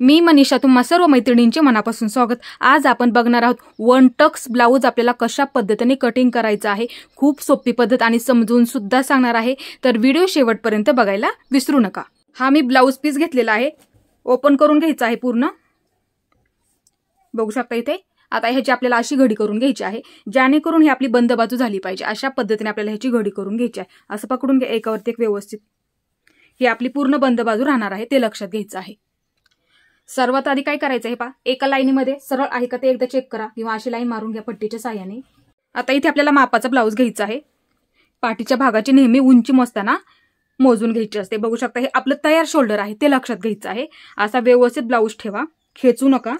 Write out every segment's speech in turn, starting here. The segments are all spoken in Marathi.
मी मनीषा, तुम्हा सर्व मैत्रिणींचे मनापासून स्वागत। आज आपण बघणार आहोत वन टक्स ब्लाउज आपल्याला कशा पद्धतीने कटिंग करायचं आहे। खूप सोपी पद्धत आणि समजून सुद्धा सांगणार आहे, तर व्हिडिओ शेवटपर्यंत बघायला विसरू नका। हा मी ब्लाउज पीस घेतलेला आहे, ओपन करून घ्यायचा आहे पूर्ण। बघू शकता इथे। आता ह्याची आपल्याला अशी घडी करून घ्यायची आहे, जेणेकरून ही आपली बंद बाजू झाली पाहिजे। अशा पद्धतीने आपल्याला ह्याची घडी करून घ्यायची आहे। असं पकडून घ्या एकावरती एक व्यवस्थित। ही आपली पूर्ण बंद बाजू राहणार आहे, ते लक्षात घ्यायचं आहे। सर्वात आधी काय करायचं आहे पहा, एका लाईनीमध्ये सरळ आहे का ते एकदा चेक करा किंवा अशी लाईन मारून घ्या पट्टीच्या साहाय्याने। आता इथे आपल्याला मापाचा ब्लाउज घ्यायचा आहे। पाठीच्या भागाची नेहमी उंची मोजताना मोजून घ्यायची असते। बघू शकता हे आपलं तयार शोल्डर आहे, ते लक्षात घ्यायचं आहे। असा व्यवस्थित ब्लाउज ठेवा, खेचू नका,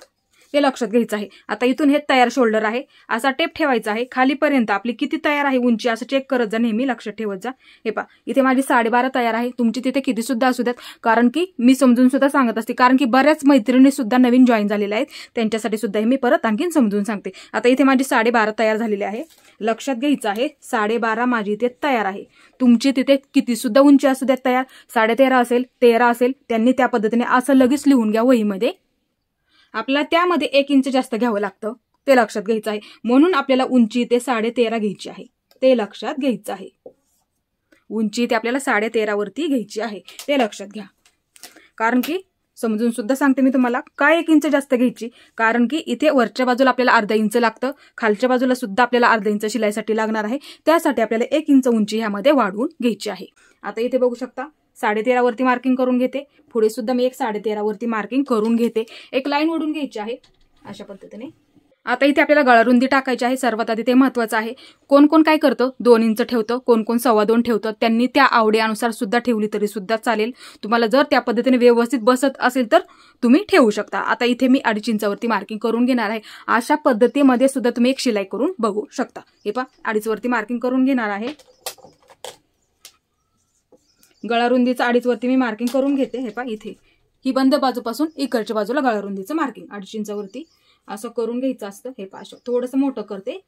ते लक्षात घ्यायचं आहे। आता इथून हे तयार शोल्डर आहे, असा टेप ठेवायचा आहे खालीपर्यंत। आपली किती तयार आहे उंची असं चेक करत जा, नेहमी लक्षात ठेवत जा। हे पहा इथे माझी 12.5 तयार आहे, तुमची तिथे किती सुद्धा असू द्यात, कारण की मी समजून सुद्धा सांगत असते, कारण की बऱ्याच मैत्रिणी सुद्धा नवीन जॉईन झालेल्या आहेत, त्यांच्यासाठी सुद्धा हे मी परत आणखीन समजून सांगते। आता इथे माझी 12.5 तयार झालेली आहे, लक्षात घ्यायचं आहे। 12.5 माझी इथे तयार आहे। तुमची तिथे किती सुद्धा उंची असू द्यात तयार, 13.5 असेल, 13 असेल, त्यांनी त्या पद्धतीने असं लगेच लिहून घ्या वहीमध्ये। आपल्याला त्यामध्ये 1 इंच जास्त घ्यावं लागतं, ते लक्षात घ्यायचं आहे। म्हणून आपल्याला उंची ते 13.5 घ्यायची आहे, ते लक्षात घ्यायचं आहे। उंची ते आपल्याला 13.5 वरती घ्यायची आहे, ते लक्षात घ्या। कारण की समजून सुद्धा सांगते मी तुम्हाला, काय 1 इंच जास्त घ्यायची, कारण की इथे वरच्या बाजूला आपल्याला अर्धा इंच लागतं, खालच्या बाजूला सुद्धा आपल्याला अर्धा इंच शिलाईसाठी लागणार आहे। त्यासाठी आपल्याला 1 इंच उंची ह्यामध्ये वाढवून घ्यायची आहे। आता इथे बघू शकता 13.5 वरती मार्किंग करून घेते, पुढे सुद्धा मी 13.5 वरती मार्किंग करून घेते। एक लाईन ओढून घ्यायची आहे अशा पद्धतीने। आता इथे आपल्याला गळा रुंदी टाकायची आहे, सर्वात आधी ते महत्त्वाचं आहे। कोण कोण काय करतं, 2 इंच ठेवतं, कोण कोण 2.25 ठेवतं, त्यांनी त्या आवडीनुसार सुद्धा ठेवली तरी सुद्धा चालेल। तुम्हाला जर त्या पद्धतीने व्यवस्थित बसत असेल तर तुम्ही ठेवू शकता। आता इथे मी 2.5 इंचावरती मार्किंग करून घेणार आहे। अशा पद्धतीमध्ये सुद्धा तुम्ही एक शिलाई करून बघू शकता। हे पहा 2.5 वरती मार्किंग करून घेणार आहे। गळा रुंदीचं 2.5 वरती मी मार्किंग करून घेते। हे पहा इथे ही बंद बाजूपासून इकडच्या बाजूला गळा रुंदीचं मार्किंग 2.5 इंचावरती असं करून घ्यायचं असतं। हे पहा थोडंसं मोठं करते,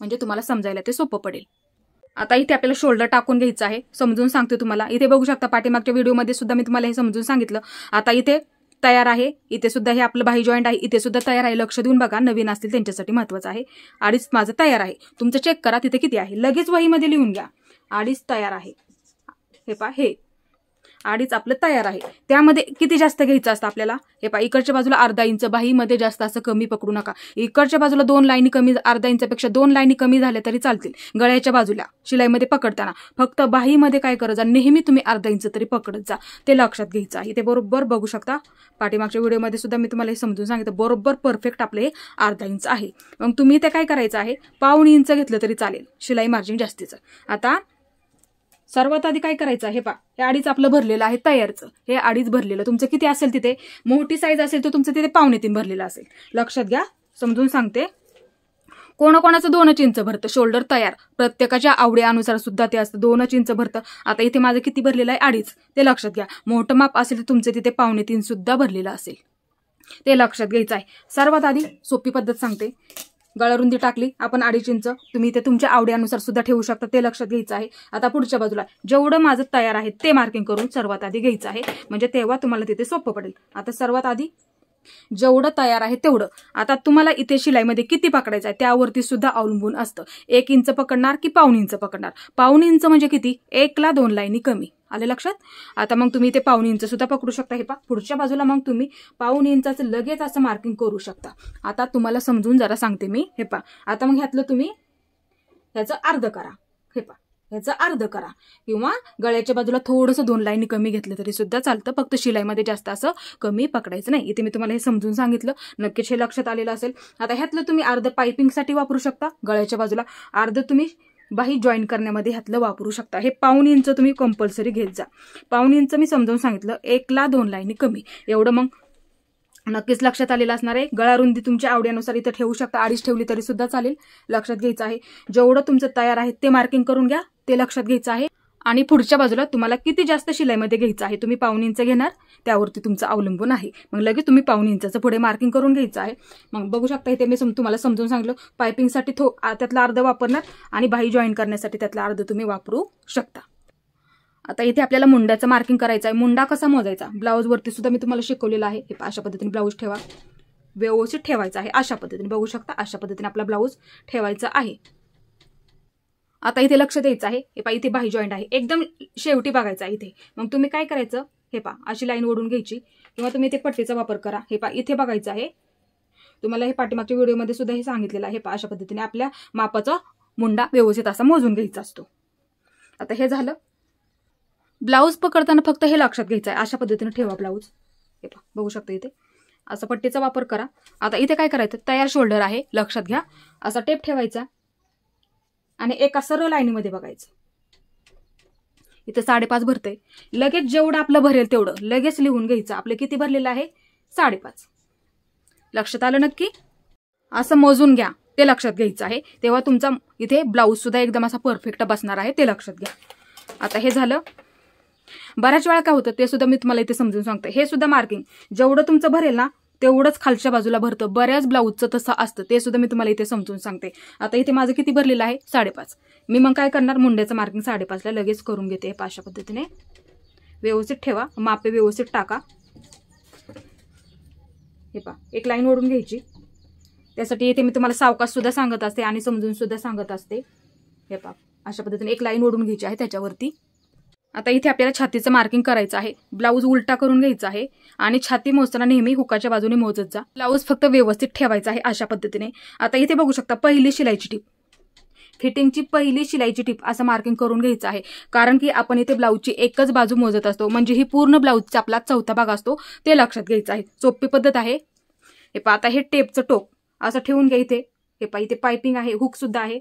म्हणजे तुम्हाला समजायला ते सोपं पडेल। आता इथे आपल्याला शोल्डर टाकून घ्यायचं आहे, समजून सांगते तुम्हाला। इथे बघू शकता पाठीमागच्या व्हिडिओमध्ये सुद्धा मी तुम्हाला हे समजून सांगितलं। आता इथे तयार आहे, इथे सुद्धा हे आपलं बाही जॉईंट आहे, इथे सुद्धा तयार आहे। लक्ष देऊन बघा, नवीन असतील त्यांच्यासाठी महत्त्वाचं आहे। 2.5 माझं तयार आहे, तुमचं चेक करा तिथे किती आहे, लगेच वहीमध्ये लिहून घ्या। 2.5 तयार आहे, हे पहा हे 2.5 आपलं तयार आहे। त्यामध्ये किती जास्त घ्यायचं असतं आपल्याला, हे पहा इकडच्या बाजूला अर्धा इंच, बाहीमध्ये जास्त असं कमी पकडू नका। इकडच्या बाजूला 2 लाईनी कमी, अर्धा इंचापेक्षा 2 लाईनी कमी झाल्या तरी चालतील। गळ्याच्या बाजूला शिलाईमध्ये पकडताना फक्त बाहीमध्ये काय करत जा, नेहमी तुम्ही अर्धा इंच तरी पकडत जा, ते लक्षात घ्यायचं आहे। ते बरोबर बघू शकता, पाठीमागच्या व्हिडिओमध्ये सुद्धा मी तुम्हाला हे समजून सांगितलं, बरोबर परफेक्ट आपले हे अर्धा इंच आहे। मग तुम्ही ते काय करायचं आहे, 1.25 इंच घेतलं तरी चालेल, शिलाई मार्जिन जास्तीचं। आता सर्वात आधी काय करायचं आहे, हे पहा हे 2.5 आपलं भरलेलं आहे तयारचं। हे 2.5 भरलेलं तुमचं किती असेल, तिथे मोठी साईज असेल तर तुमचं तिथे 2.25 भरलेलं असेल, लक्षात घ्या। समजून सांगते, कोणाकोणाचं 2 इंच भरतं शोल्डर तयार, प्रत्येकाच्या आवडीनुसार सुद्धा ते असतं, 2 इंच भरतं। आता इथे माझं किती भरलेलं आहे, 2.5, ते लक्षात घ्या। मोठं माप असेल तर तुमचं तिथे 2.25 सुद्धा भरलेलं असेल, ते लक्षात घ्यायचं आहे। सर्वात आधी सोपी पद्धत सांगते, गळा रुंदी टाकली आपण 2.5 इंच, तुम्ही ते तुमच्या आवडीनुसार सुद्धा ठेवू शकता, ते लक्षात घ्यायचं आहे। आता पुढच्या बाजूला जेवढं माझं तयार आहे ते मार्किंग करून सर्वात आधी घ्यायचं आहे, म्हणजे तेव्हा तुम्हाला तिथे सोपं पडेल। आता सर्वात आधी जेवढं तयार आहे तेवढं, आता तुम्हाला इथे शिलाईमध्ये किती पकडायचं आहे त्यावरती सुद्धा अवलंबून असतं। 1 इंच पकडणार की 1.25 इंच पकडणार, 1.25 इंच म्हणजे किती, 1 ला 2 लाईनी कमी, आले लक्षात। आता मग तुम्ही ते 1.25 इंच सुद्धा पकडू शकता। हे पहा पुढच्या बाजूला मग तुम्ही 1.25 इंचाचं लगेच असं मार्किंग करू शकता। आता तुम्हाला समजून जरा सांगते मी, हे पहा आता मग ह्यातलं तुम्ही ह्याचं अर्ध करा, हे पहा ह्याचं अर्ध करा, किंवा गळ्याच्या बाजूला थोडंसं 2 लाईनी कमी घेतलं तरी सुद्धा चालतं, फक्त शिलाईमध्ये जास्त असं कमी पकडायचं नाही। इथे मी तुम्हाला हे समजून सांगितलं, नक्कीच हे लक्षात आलेलं असेल। आता ह्यातलं तुम्ही अर्ध पायपिंगसाठी वापरू शकता गळ्याच्या बाजूला, अर्ध तुम्ही बाही जॉईन करण्यामध्ये ह्यातलं वापरू शकता। हे 1.25 इंच तुम्ही कंपल्सरी घेत जा। 1.25 इंच मी समजावून सांगितलं, 1 ला 2 लाईनी कमी, एवढं मग नक्कीच लक्षात आलेलं असणार आहे। गळा रुंदी तुमच्या आवडीनुसार इथं ठेवू शकता, 2.5 ठेवली तरी सुद्धा चालेल, लक्षात घ्यायचं आहे। जेवढं तुमचं तयार आहे ते मार्किंग करून घ्या, ते लक्षात घ्यायचं आहे। आणि पुढच्या बाजूला तुम्हाला किती जास्त शिलाईमध्ये घ्यायचं आहे, तुम्ही 1.25 इंच घेणार, त्यावरती तुमचं अवलंबून आहे। मग लगेच तुम्ही 1.25 इंचाचं पुढे मार्किंग करून घ्यायचं आहे। मग बघू शकता इथे मी तुम्हाला समजून सांगितलं, पायपिंगसाठी त्यातला अर्ध वापरणार आणि बाही जॉईन करण्यासाठी त्यातला अर्ध तुम्ही वापरू शकता। आता इथे आपल्याला मुंड्याचं मार्किंग करायचं आहे. मुंडा कसा मोजायचा ब्लाऊज वरती सुद्धा मी तुम्हाला शिकवलेलं आहे. हे अशा पद्धतीने ब्लाऊज ठेवा, व्यवस्थित ठेवायचा आहे. अशा पद्धतीने बघू शकता, अशा पद्धतीने आपला ब्लाऊज ठेवायचा आहे. आता इथे लक्ष द्यायचं आहे. हे पहा इथे बाही जॉईंट आहे, एकदम शेवटी बघायचा आहे इथे. मग तुम्ही काय करायचं, हे पहा अशी लाईन ओढून घ्यायची किंवा तुम्ही इथे पट्टीचा वापर करा. हे पहा इथे बघायचं आहे. तुम्हाला हे पाठीमागच्या व्हिडिओमध्ये सुद्धा हे सांगितलेलं आहे. पहा अशा पद्धतीने आपल्या मापाचा मुंडा व्यवस्थित असा मोजून घ्यायचा असतो. आता हे झालं. ब्लाऊज पकडताना फक्त हे लक्षात घ्यायचं आहे, अशा पद्धतीने ठेवा ब्लाऊज. हे पहा बघू शकता इथे असा पट्टीचा वापर करा. आता इथे काय करायचं, तयार शोल्डर आहे, लक्षात घ्या. असा टेप ठेवायचा आणि एका सरळ लाईनीमध्ये बघायचं. इथे 5.5 भरतंय. लगेच जेवढं आपलं भरेल तेवढं लगेच लिहून घ्यायचं. आपलं किती भरलेलं आहे, 5.5. लक्षात आलं नक्की? असं मोजून घ्या, ते लक्षात घ्यायचं आहे. तेव्हा तुमचा इथे ब्लाऊज सुद्धा एकदम असा परफेक्ट बसणार आहे, ते लक्षात घ्या. आता हे झालं. बऱ्याच वेळा काय होतं ते सुद्धा मी तुम्हाला इथे समजून सांगते. हे सुद्धा मार्किंग जेवढं तुमचं भरेल ना तेवढंच खालच्या बाजूला भरतं. बऱ्याच ब्लाऊजचं तसं असतं, ते सुद्धा मी तुम्हाला इथे समजून सांगते. आता इथे माझं किती भरलेलं आहे, 5.5. मी मग काय करणार, मुंड्याचं मार्किंग 5.5ला लगेच करून घेते. अशा पद्धतीने व्यवस्थित ठेवा, मापे व्यवस्थित टाका. हे पहा एक लाईन ओढून घ्यायची. त्यासाठी इथे मी तुम्हाला सावकाश सुद्धा सांगत असते आणि समजून सुद्धा सांगत असते. हे पहा अशा पद्धतीने एक लाईन ओढून घ्यायची आहे त्याच्यावरती. आता इथे आपल्याला छातीचं मार्किंग करायचं आहे. ब्लाऊज उलटा करून घ्यायचा आहे आणि छाती मोजताना नेहमी हुकाच्या बाजूने मोजत जा. ब्लाऊज फक्त व्यवस्थित ठेवायचा आहे अशा पद्धतीने. आता इथे बघू शकता पहिली शिलाईची टीप, फिटिंगची पहिली शिलाईची टीप असं मार्किंग करून घ्यायचं आहे. कारण की आपण इथे ब्लाऊजची एकच बाजू मोजत असतो, म्हणजे ही पूर्ण ब्लाऊजचा आपला चौथा भाग असतो, ते लक्षात घ्यायचं आहे. सोपी पद्धत आहे. हे पहा आता हे टेपचं टोक असं ठेवून घ्या इथे. हे पहा इथे पायपिंग आहे, हुक सुद्धा आहे.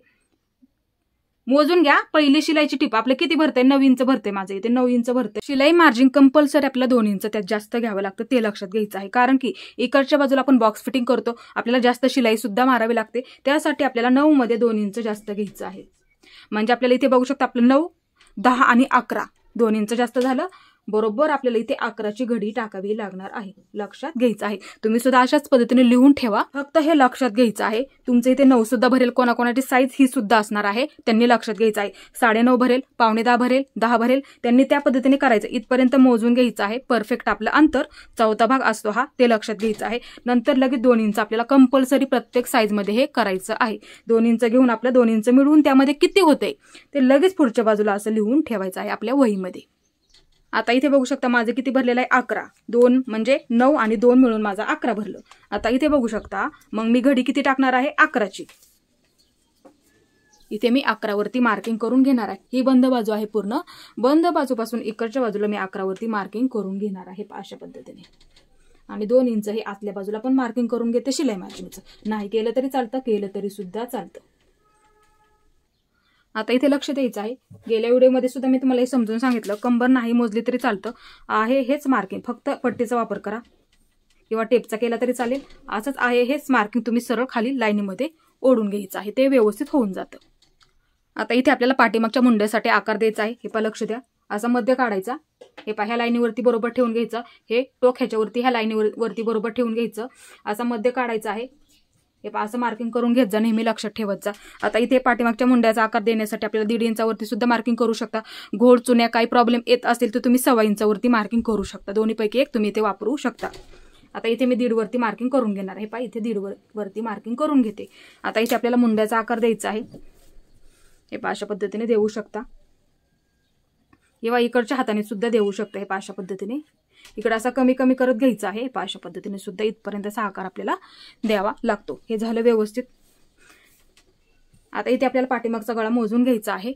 मोजून घ्या पहिली शिलाईची टीप. आपलं किती भरतंय, 9 इंच भरते माझं इथे, 9 इंच भरतंय. शिलाई मार्जिन कंपल्सरी आपल्याला 2 इंच त्यात जास्त घ्यावं लागतं, ते लक्षात घ्यायचं आहे. कारण की इकडच्या बाजूला आपण बॉक्स फिटिंग करतो, आपल्याला जास्त शिलाई सुद्धा मारावी लागते. त्यासाठी आपल्याला 9 मध्ये 2 इंच जास्त घ्यायचं आहे. म्हणजे आपल्याला इथे बघू शकता आपलं 9, 10 आणि 11 2 इंच जास्त झालं. बरोबर आपल्याला इथे 11ची घडी टाकावी लागणार आहे, लक्षात घ्यायचं आहे. तुम्ही सुद्धा अशाच पद्धतीने लिहून ठेवा. फक्त हे लक्षात घ्यायचं आहे. तुमचं इथे 9 सुद्धा भरेल, कोणाकोणाची साईज ही सुद्धा असणार आहे, त्यांनी लक्षात घ्यायचं आहे. 9.5 भरेल, 9:15 भरेल, 10 भरेल, त्यांनी त्या पद्धतीने करायचं. इथपर्यंत मोजून घ्यायचं आहे. परफेक्ट आपलं अंतर चौथा भाग असतो हा, ते लक्षात घ्यायचं आहे. नंतर लगेच 2 इंच आपल्याला कंपल्सरी प्रत्येक साईजमध्ये हे करायचं आहे. 2 इंच घेऊन आपलं 2 इंच मिळवून त्यामध्ये किती होते ते लगेच पुढच्या बाजूला असं लिहून ठेवायचं आहे आपल्या वहीमध्ये. आता इथे बघू शकता माझं किती भरलेलं आहे, 11. 2 म्हणजे 9 आणि 2 मिळून माझा 11 भरलं. आता इथे बघू शकता मग मी घडी किती टाकणार आहे, 11ची. इथे मी 11 वरती मार्किंग करून घेणार आहे. ही बंद बाजू आहे, पूर्ण बंद बाजूपासून इकडच्या बाजूला मी 11 वरती मार्किंग करून घेणार आहे अशा पद्धतीने. आणि 2 इंच हे आतल्या बाजूला पण मार्किंग करून घेते शिलाई मार्जिनचं. नाही केलं तरी चालतं, केलं तरी सुद्धा चालतं. आता इथे लक्ष द्यायचं आहे. गेल्या व्हिडिओमध्ये सुद्धा मी तुम्हाला हे समजून सांगितलं, कंबर नाही मोजली तरी चालतं आहे. हेच मार्किंग, फक्त पट्टीचा वापर करा किंवा टेपचा केला तरी चालेल. असंच आहे हेच मार्किंग तुम्ही सरळ खाली लाईनीमध्ये ओढून घ्यायचं आहे, ते व्यवस्थित होऊन जातं. आता इथे आपल्याला पाठीमागच्या मुंड्यासाठी आकार द्यायचा आहे. हे पहा लक्ष द्या, असा मध्य काढायचा. हे पहा ह्या लाईनीवरती बरोबर ठेवून घ्यायचं. हे टोक ह्याच्यावरती ह्या लाईनीवरती बरोबर ठेवून घ्यायचं. असा मध्य काढायचा आहे. हे पहा असं मार्किंग करून घेत जा, नेहमी लक्षात ठेवत जा. आता इथे पाठीमागच्या मुंड्याचा आकार देण्यासाठी आपल्याला 1.5 इंचावरती सुद्धा मार्किंग करू शकता. घोड चुन्या काही प्रॉब्लेम येत असेल तर तुम्ही 1.25 इंचावरती मार्किंग करू शकता. दोन्हीपैकी एक तुम्ही इथे वापरू शकता. आता इथे मी 1.5 वरती मार्किंग करून घेणार आहे. पहा इथे 1.5 वरती मार्किंग करून घेते. आता इथे आपल्याला मुंड्याचा आकार द्यायचा आहे. हे पहा अशा पद्धतीने देऊ शकता किंवा इकडच्या हाताने सुद्धा देऊ शकता. हे पहा अशा पद्धतीने इकडे असा कमी कमी करत घ्यायचा आहे. पहा अशा पद्धतीने सुद्धा इथपर्यंतचा आकार आपल्याला द्यावा लागतो. हे झालं व्यवस्थित. आता इथे आपल्याला पाठीमागचा गळा मोजून घ्यायचा आहे.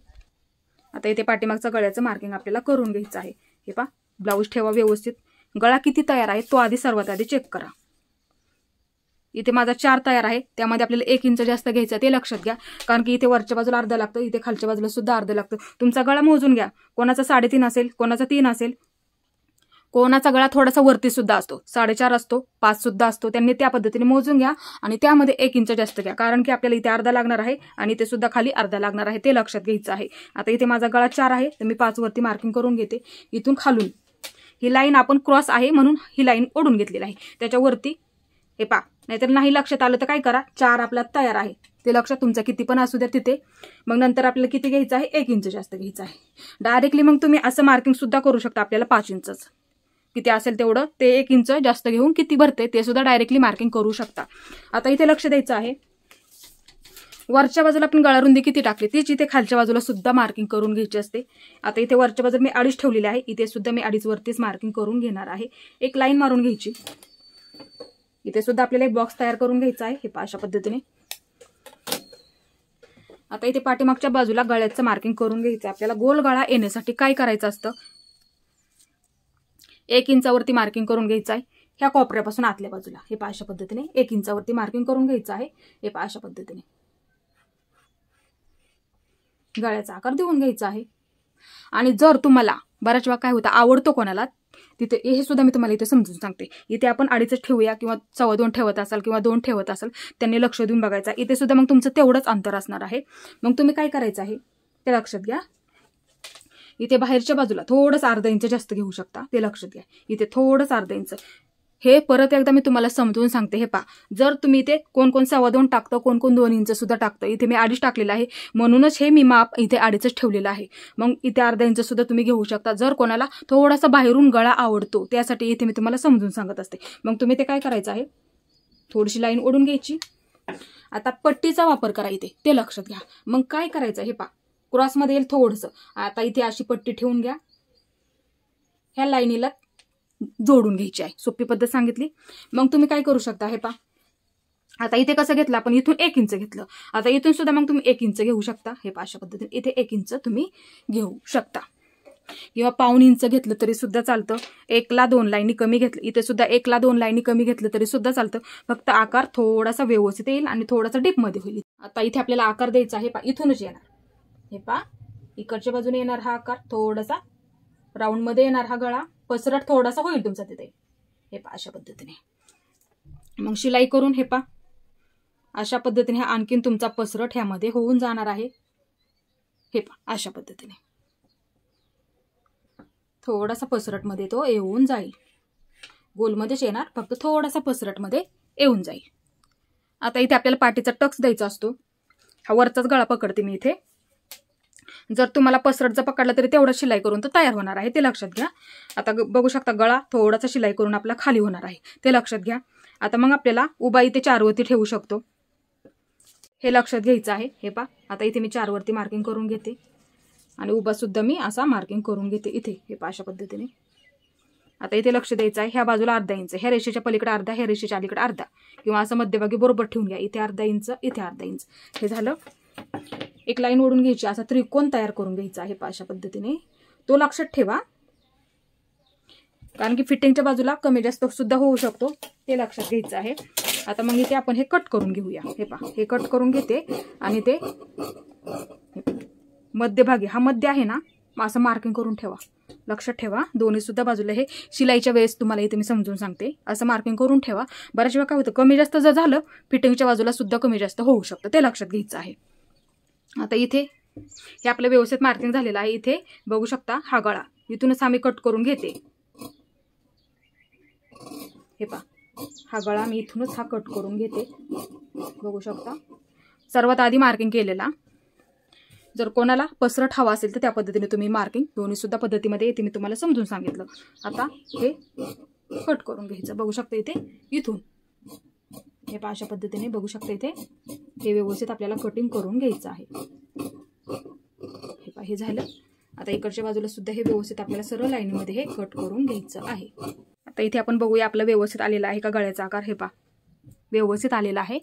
आता इथे पाठीमागचा गळ्याचं मार्किंग आपल्याला करून घ्यायचं आहे. हे पहा ब्लाऊज ठेवा व्यवस्थित. गळा किती तयार आहे तो आधी सर्वात आधी चेक करा. इथे माझा 4 तयार आहे, त्यामध्ये आपल्याला 1 इंच जास्त घ्यायचं, ते लक्षात घ्या. कारण की इथे वरच्या बाजूला अर्धा लागतं, इथे खालच्या बाजूला सुद्धा अर्धा लागतं. तुमचा गळा मोजून घ्या. कोणाचा 3.5 असेल, कोणाचा 3 असेल, कोणाचा गळा थोडासा वरती सुद्धा असतो, 4.5 असतो, 5 सुद्धा असतो. त्यांनी त्या पद्धतीने मोजून घ्या आणि त्यामध्ये 1 इंच जास्त घ्या. कारण की आपल्याला इथे अर्धा लागणार आहे आणि इथे सुद्धा खाली अर्धा लागणार आहे, ते लक्षात घ्यायचं आहे. आता इथे माझा गळा 4 आहे, तर मी 5 वरती मार्किंग करून घेते. इथून खालून ही लाईन आपण क्रॉस आहे म्हणून ही लाईन ओढून घेतलेली आहे, त्याच्यावरती हे पहा. नाहीतर नाही लक्षात आलं तर काय करा, 4 आपला तयार आहे, ते लक्षात तुमचा किती पण असू द्या तिथे. मग नंतर आपल्याला किती घ्यायचं आहे, 1 इंच जास्त घ्यायचं आहे. डायरेक्टली मग तुम्ही असं मार्किंग सुद्धा करू शकता. आपल्याला 5 इंचच किती असेल तेवढं ते 1 इंच जास्त घेऊन किती भरते ते सुद्धा डायरेक्टली मार्किंग करू शकता. आता इथे लक्ष द्यायचं आहे, वरच्या बाजूला आपण गळारुंदी किती टाकली तीच इथे खालच्या बाजूला सुद्धा मार्किंग करून घ्यायची असते. आता इथे वरच्या बाजूला मी 2.5 ठेवलेली आहे, इथे सुद्धा मी 2.5 वरतीच मार्किंग करून घेणार आहे. एक लाईन मारून घ्यायची. इथे सुद्धा आपल्याला एक बॉक्स तयार करून घ्यायचा आहे, हे अशा पद्धतीने. आता इथे पाठीमागच्या बाजूला गळ्याचं मार्किंग करून घ्यायचं. आपल्याला गोल गळा येण्यासाठी काय करायचं असतं, 1 इंचावरती मार्किंग करून घ्यायचं आहे. ह्या कोपऱ्यापासून आतल्या बाजूला हे अशा पद्धतीने 1 इंचावरती मार्किंग करून घ्यायचं आहे. हे अशा पद्धतीने गळ्याचा आकार देऊन घ्यायचा आहे. आणि जर तुम्हाला बऱ्याच वेळा काय होतं, आवडतो कोणाला तिथे, हे सुद्धा मी तुम्हाला इथे समजून सांगते. इथे आपण 2.5 ठेवूया किंवा 2.25 ठेवत असाल किंवा 2 ठेवत असाल, त्यांनी लक्ष देऊन बघायचं. इथे सुद्धा मग तुमचं तेवढंच अंतर असणार आहे. मग तुम्ही काय करायचं आहे ते लक्षात घ्या. इथे बाहेरच्या बाजूला थोडंसं अर्धा इंच जास्त घेऊ शकता, ते लक्षात घ्या. इथे थोडंसं अर्धा इंच. हे परत एकदा मी तुम्हाला समजून सांगते. हे जर तुम्ही इथे कोण 2.25 टाकतं, कोण 2 इंच सुद्धा टाकतं. इथे मी 2.5 टाकलेलं आहे, म्हणूनच हे मी माप इथे 2.5 ठेवलेलं आहे. मग इथे अर्धा इंच सुद्धा तुम्ही घेऊ शकता. जर कोणाला थोडासा बाहेरून गळा आवडतो त्यासाठी इथे मी तुम्हाला समजून सांगत असते. मग तुम्ही ते काय करायचं आहे, थोडीशी लाईन ओढून घ्यायची. आता पट्टीचा वापर करा इथे, ते लक्षात घ्या. मग काय करायचं, हे क्रॉसमध्ये येईल थोडंसं. आता इथे अशी पट्टी ठेवून घ्या, ह्या लाईनीला जोडून घ्यायची आहे. सोपी पद्धत सांगितली. मग तुम्ही काय करू शकता, हे आता इथे कसं घेतलं आपण, इथून 1 इंच घेतलं. आता इथून सुद्धा मग तुम्ही 1 इंच घेऊ शकता. हे अशा पद्धतीने इथे 1 इंच तुम्ही घेऊ शकता, किंवा 1.25 इंच घेतलं तरी सुद्धा चालतं. 1 ला 2 लाईनी कमी घेतलं, इथे सुद्धा 1 ला 2 लाईनी कमी घेतलं तरी सुद्धा चालतं. फक्त आकार थोडासा व्यवस्थित येईल आणि थोडासा डीपमध्ये होईल. आता इथे आपल्याला आकार द्यायचा आहे. इथूनच येणार, हे इकडच्या बाजूने येणार हा आकार, थोडासा राऊंड मध्ये येणार हा गळा, पसरट थोडासा होईल तुमचा तिथे. हे अशा पद्धतीने मग शिलाई करून, हे अशा पद्धतीने आणखीन तुमचा पसरट ह्यामध्ये होऊन जाणार आहे. हे अशा पद्धतीने थोडासा पसरट मध्ये तो येऊन जाईल. गोलमध्येच येणार, फक्त थोडासा पसरट मध्ये येऊन जाईल. आता इथे आपल्याला पाठीचा टक्स द्यायचा असतो. हा वरचाच गळा पकडते मी इथे. जर तुम्हाला पसरट जर पकडला तरी तेवढा शिलाई करून तो तयार होणार आहे, ते लक्षात घ्या. आता बघू शकता गळा थोडासा शिलाई करून आपला खाली होणार आहे, ते लक्षात घ्या. आता मग आपल्याला उभा इथे 4 वरती ठेवू शकतो, हे लक्षात घ्यायचं आहे. हे आता इथे मी 4 वरती मार्किंग करून घेते आणि उभा सुद्धा मी असा मार्किंग करून घेते इथे. हे अशा पद्धतीने. आता इथे लक्ष द्यायचं आहे, ह्या बाजूला अर्धा इंच, ह्या रेषेच्या पलीकडे अर्धा, ह्या रेषेच्या अलीकडे अर्धा, किंवा असं मध्यभागी बरोबर ठेवून घ्या. इथे अर्धा इंच, इथे अर्धा इंच. हे झालं. एक लाईन ओढून घ्यायची, असा त्रिकोण तयार करून घ्यायचा आहे अशा पद्धतीने. तो लक्षात ठेवा, कारण की फिटिंगच्या बाजूला कमी जास्त सुद्धा होऊ शकतो, ते लक्षात घ्यायचं आहे. आता मग इथे आपण हे कट करून घेऊया. हे कट करून घेते आणि ते मध्यभागी, हा मध्य आहे ना, असं मार्किंग करून ठेवा. लक्षात ठेवा, दोन्ही सुद्धा बाजूला हे शिलाईच्या वेळेस तुम्हाला इथे मी समजून सांगते, असं मार्किंग करून ठेवा. बऱ्याच वेळा काय होतं, कमी जास्त जर झालं फिटिंगच्या बाजूला सुद्धा कमी जास्त होऊ शकतं, ते लक्षात घ्यायचं आहे. आता इथे हे आपलं व्यवस्थित मार्किंग झालेलं आहे. इथे बघू शकता हा गळा इथूनच आम्ही कट करून घेते. हे हा गळा मी इथूनच हा कट करून घेते, बघू शकता. सर्वात आधी मार्किंग केलेला. जर कोणाला पसरट हवा असेल तर त्या पद्धतीने तुम्ही मार्किंग, दोन्ही सुद्धा पद्धतीमध्ये येते, मी तुम्हाला समजून सांगितलं. आता हे कट करून घ्यायचं, बघू शकता इथे इथून. हे अशा पद्धतीने बघू शकता इथे हे व्यवस्थित आपल्याला कटिंग करून घ्यायचं आहे. हे झालं. आता इकडच्या बाजूला सुद्धा हे व्यवस्थित आपल्याला सरळ लाईनीमध्ये हे कट करून घ्यायचं आहे. आता इथे आपण बघूया आपलं व्यवस्थित आलेला आहे का गळ्याचा आकार. हे व्यवस्थित आलेला आहे.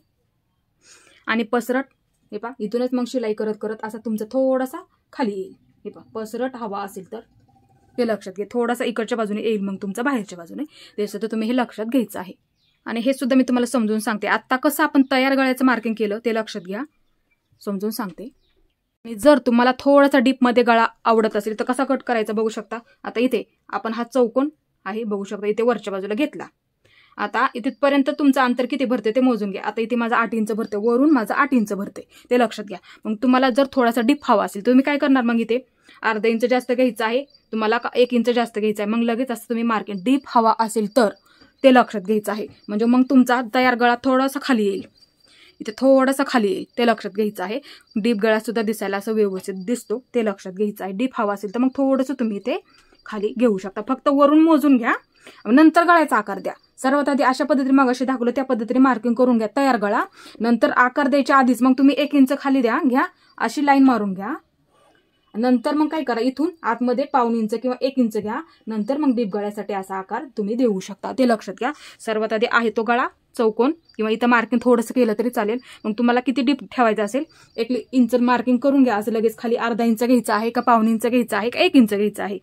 आणि पसरट हे इथूनच मग शिलाई करत करत असा तुमचा थोडासा खाली येईल. हे पसरट हवा असेल तर हे लक्षात घ्या, थोडासा इकडच्या बाजूने येईल मग तुमचा बाहेरच्या बाजूने, त्याचं तुम्ही हे लक्षात घ्यायचं आहे. आणि हे सुद्धा मी तुम्हाला समजून सांगते. आता कसं आपण तयार गळ्याचं मार्किंग केलं ते लक्षात घ्या, समजून सांगते. आणि जर तुम्हाला थोडासा डीपमध्ये गळा आवडत असेल तर कसा कट करायचा बघू शकता. आता इथे आपण हा चौकोन आहे बघू शकता, इथे वरच्या बाजूला घेतला. आता इथपर्यंत तुमचं अंतर किती भरते ते मोजून घ्या. आता इथे माझा 8 इंच भरते, वरून माझा 8 इंच भरते, ते लक्षात घ्या. मग तुम्हाला जर थोडासा डीप हवा असेल तुम्ही काय करणार, मग इथे अर्धा इंच जास्त घ्यायचं आहे, तुम्हाला 1 इंच जास्त घ्यायचं आहे. मग लगेच असं तुम्ही मार्किंग, डीप हवा असेल तर ते लक्षात घ्यायचं आहे. म्हणजे मग तुमचा तयार गळा थोडासा खाली येईल. इथे थोडासा खाली येईल ते लक्षात घ्यायचं आहे. डीप गळा सुद्धा दिसायला असं व्यवस्थित दिसतो ते लक्षात घ्यायचं आहे. डीप हवा असेल तर मग थोडंसं तुम्ही इथे खाली घेऊ शकता. फक्त वरून मोजून घ्या, नंतर गळ्याचा आकार द्या. सर्वात आधी अशा पद्धतीने मगाशी दाखवलं त्या पद्धतीने मार्किंग करून घ्या तयार गळा. नंतर आकार द्यायच्या आधीच मग तुम्ही 1 इंच खाली घ्या, अशी लाईन मारून घ्या. नंतर मग काय करा, इथून आतमध्ये 1.5 इंच किंवा 1 इंच घ्या. नंतर मग डीप गळ्यासाठी असा आकार तुम्ही देऊ शकता ते लक्षात घ्या. सर्वात आधी आहे तो गळा चौकोन किंवा इथं मार्किंग थोडंसं केलं तरी चालेल. मग तुम्हाला किती डीप ठेवायचं असेल 1 इंच मार्किंग करून घ्या. असं लगेच खाली अर्धा इंच घ्यायचं आहे का 1.5 इंच घ्यायचं आहे का 1 इंच घ्यायचं आहे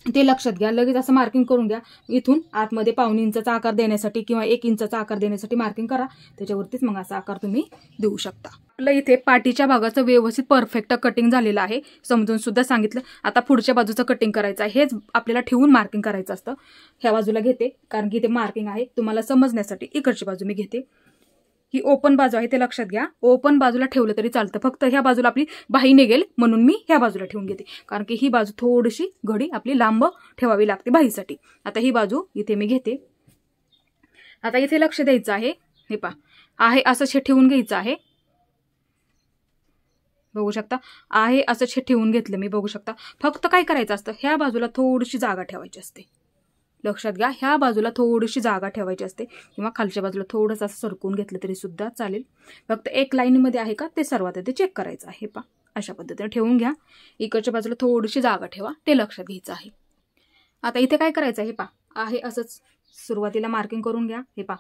ते लक्षात घ्या. लगेच असं मार्किंग करून घ्या. इथून आतमध्ये 1.5 इंचाचा आकार देण्यासाठी किंवा 1 इंचाचा आकार देण्यासाठी मार्किंग करा. त्याच्यावरतीच मग असा आकार तुम्ही देऊ शकता. आपलं इथे पाठीच्या भागाचं व्यवस्थित परफेक्ट कटिंग झालेलं आहे, समजून सुद्धा सांगितलं. आता पुढच्या बाजूचं कटिंग करायचं आहे. हेच आपल्याला ठेवून मार्किंग करायचं असतं. ह्या बाजूला घेते कारण की इथे मार्किंग आहे, तुम्हाला समजण्यासाठी इकडची बाजू मी घेते. ही ओपन बाजू आहे ते लक्षात घ्या. ओपन बाजूला ठेवलं तरी चालतं, फक्त ह्या बाजूला आपली बाही निघेल म्हणून मी ह्या बाजूला ठेवून घेते. कारण की ही बाजू थोडीशी घडी आपली लांब ठेवावी लागते बाहीसाठी. आता ही बाजू इथे मी घेते. आता इथे लक्ष द्यायचं आहे. हे पहा आहे असं छेद ठेवून घ्यायचं आहे. बघू शकता आहे असं छेद ठेवून घेतलं मी. बघू शकता फक्त काय करायचं असतं, ह्या बाजूला थोडीशी जागा ठेवायची असते. लक्षात घ्या, ह्या बाजूला थोडीशी जागा ठेवायची असते किंवा खालच्या बाजूला थोडंसं असं सरकवून घेतलं तरी सुद्धा चालेल. फक्त एक लाईनमध्ये आहे का ते सर्वात आधी चेक करायचं आहे. पहा अशा पद्धतीने ठेवून घ्या. इकडच्या बाजूला थोडीशी जागा ठेवा ते लक्षात घ्यायचं आहे. आता इथे काय करायचं आहे, पहा आहे असंच सुरुवातीला मार्किंग करून घ्या. हे पहा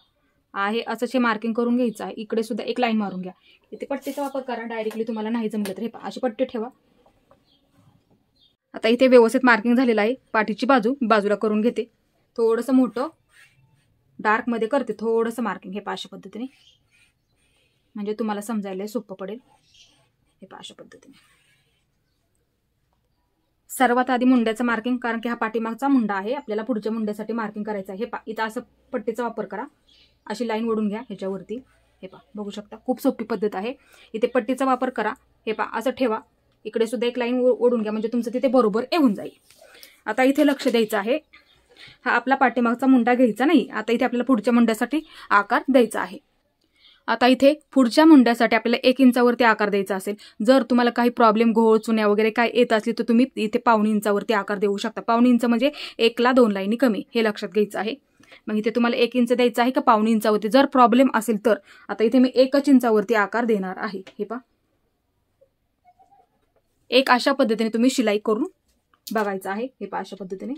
आहे असंच हे मार्किंग करून घ्यायचं आहे. इकडे सुद्धा एक लाईन मारून घ्या. इथे पट्टीचा वापर करा, डायरेक्टली तुम्हाला नाही जमलं तर हे पहा अशी पट्टी ठेवा. आता इथे व्यवस्थित मार्किंग झालेलं आहे. पाठीची बाजूला करून घेते. थोडंसं मोठं डार्क मध्ये करते थोडंसं मार्किंग. हे पहा अशा पद्धतीने, म्हणजे तुम्हाला समजायला सोपं पडेल. हे पहा अशा पद्धतीने सर्वात आधी मुंड्याचं मार्किंग, कारण की हा पाठीमागचा मुंडा आहे, आपल्याला पुढच्या मुंड्यासाठी मार्किंग करायचं आहे. हे पहा इथं असं पट्टीचा वापर करा, अशी लाईन ओढून घ्या ह्याच्यावरती. हे पहा बघू शकता खूप सोपी पद्धत आहे. इथे पट्टीचा वापर करा. हे पहा असं ठेवा. इकडे सुद्धा एक लाईन ओढून घ्या, म्हणजे तुमचं तिथे बरोबर येऊन जाईल. आता इथे लक्ष द्यायचं आहे. हा आपला पाठीमागचा मुंडा घ्यायचा नाही. आता इथे आपल्याला पुढच्या मुंड्यासाठी आकार द्यायचा आहे. आता इथे पुढच्या मुंड्यासाठी आपल्याला 1 इंचावरती आकार द्यायचा असेल. जर तुम्हाला काही प्रॉब्लेम घोळ चुन्या वगैरे काय येत असली तर तुम्ही इथे 1.5 इंचावरती आकार देऊ शकता. 1.5 इंच म्हणजे 1 ला 2 लाईनी कमी, हे लक्षात घ्यायचं आहे. मग इथे तुम्हाला 1 इंच द्यायचं आहे का 1.5 इंचावरती जर प्रॉब्लेम असेल तर आता इथे मी 1 इंचावरती आकार देणार आहे. हे पहा एक अशा पद्धतीने तुम्ही शिलाई करून बघायचं आहे. हे पहा अशा पद्धतीने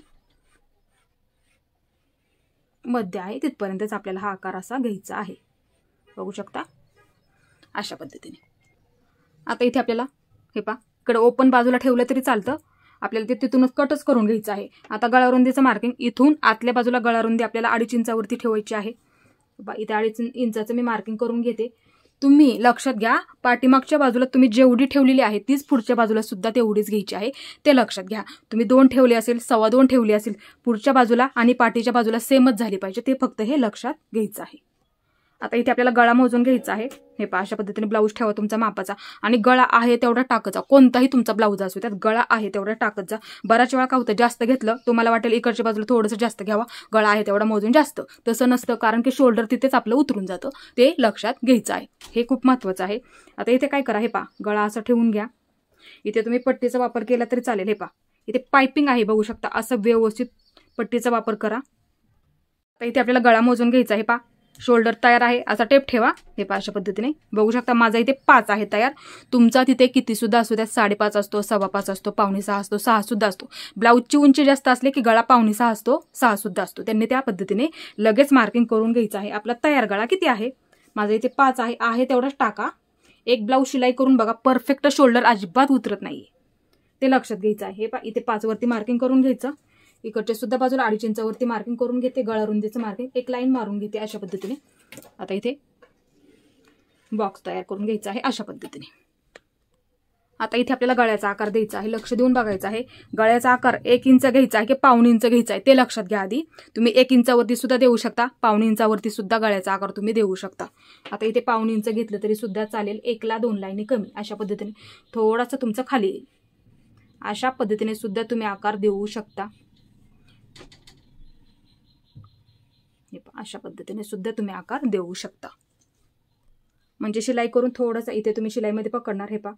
मध्य आहे तिथपर्यंतच आपल्याला हा आकार असा घ्यायचा आहे. बघू शकता अशा पद्धतीने. आता इथे आपल्याला हे पहा इकडे ओपन बाजूला ठेवलं तरी चालतं, आपल्याला ते तिथूनच कटच करून घ्यायचं आहे. आता गळारुंदीचं मार्किंग इथून आतल्या बाजूला गळारुंदी आपल्याला 2.5 इंचावरती ठेवायची आहे. इथे 2.5 इंचाचं मी मार्किंग करून घेते. तुम्ही लक्षात घ्या, पाठीमागच्या बाजूला तुम्ही जेवढी ठेवलेली आहे तीच पुढच्या बाजूला सुद्धा तेवढीच घ्यायची आहे ते लक्षात घ्या. तुम्ही 2 ठेवले असेल 2.25 ठेवली असेल पुढच्या बाजूला आणि पाठीच्या बाजूला सेमच झाली पाहिजे, ते फक्त हे लक्षात घ्यायचं आहे. आता इथे आपल्याला गळा मोजून घ्यायचा आहे. हे पहा अशा पद्धतीने ब्लाऊज ठेवा तुमचा मापाचा आणि गळा आहे तेवढा टाकत जा. कोणताही तुमचा ब्लाऊज असू त्यात गळा आहे तेवढा टाकत जा. बराच वेळा काय होतं जास्त घेतलं तुम्हाला वाटेल इकडच्या बाजूला थोडंसं जास्त घ्यावा, गळा आहे तेवढा मोजून जास्त, तसं नसतं. कारण की शोल्डर तिथेच आपलं उतरून जातं, ते लक्षात घ्यायचं आहे. हे खूप महत्वाचं आहे. आता इथे काय करा, हे पहा गळा असं ठेवून घ्या. इथे तुम्ही पट्टीचा वापर केला तरी चालेल. हे पहा इथे पायपिंग आहे बघू शकता, असं व्यवस्थित पट्टीचा वापर करा. आता इथे आपल्याला गळा मोजून घ्यायचा आहे. पहा शोल्डर तयार आहे असा टेप ठेवा. हे पहा अशा पद्धतीने बघू शकता माझा इथे 5 आहे तयार. तुमचा तिथे किती सुद्धा असू द्या, 5.5 असतो, 5.25 असतो, 5.25 असतो, 6 सुद्धा असतो. ब्लाऊजची उंची जास्त असले की गळा 5.25 असतो, 6 सुद्धा असतो. त्यांनी त्या पद्धतीने लगेच मार्किंग करून घ्यायचं आहे. आपला तयार गळा किती आहे, माझा इथे 5 आहे तेवढाच टाका. एक ब्लाऊज शिलाई करून बघा, परफेक्ट शोल्डर अजिबात उतरत नाहीये, ते लक्षात घ्यायचं आहे. हे पहा इथे 5 वरती मार्किंग करून घ्यायचं. इकडच्या सुद्धा बाजूला 2.5 इंचावरती मार्किंग करून घेते. गळारुंदीचं मार्किंग एक लाईन मारून घेते अशा पद्धतीने. आता इथे बॉक्स तयार करून घ्यायचा आहे अशा पद्धतीने. आता इथे आपल्याला गळ्याचा आकार द्यायचा आहे, लक्ष देऊन बघायचं आहे. गळ्याचा आकार 1 इंच घ्यायचा आहे की 1.25 इंच घ्यायचा आहे ते लक्षात घ्या आधी. तुम्ही 1 इंचावरती सुद्धा देऊ शकता, 1.25 इंचावरती सुद्धा गळ्याचा आकार तुम्ही देऊ शकता. आता इथे 1.25 इंच घेतलं तरी सुद्धा चालेल. 1 ला 2 लाईनी कमी अशा पद्धतीने थोडासा तुमचं खाली येईल. अशा पद्धतीने सुद्धा तुम्ही आकार देऊ शकता. अशा पद्धतीने सुद्धा तुम्ही आकार देऊ शकता. म्हणजे शिलाई करून थोडंसं इथे तुम्ही शिलाईमध्ये पकडणार. हे पहा,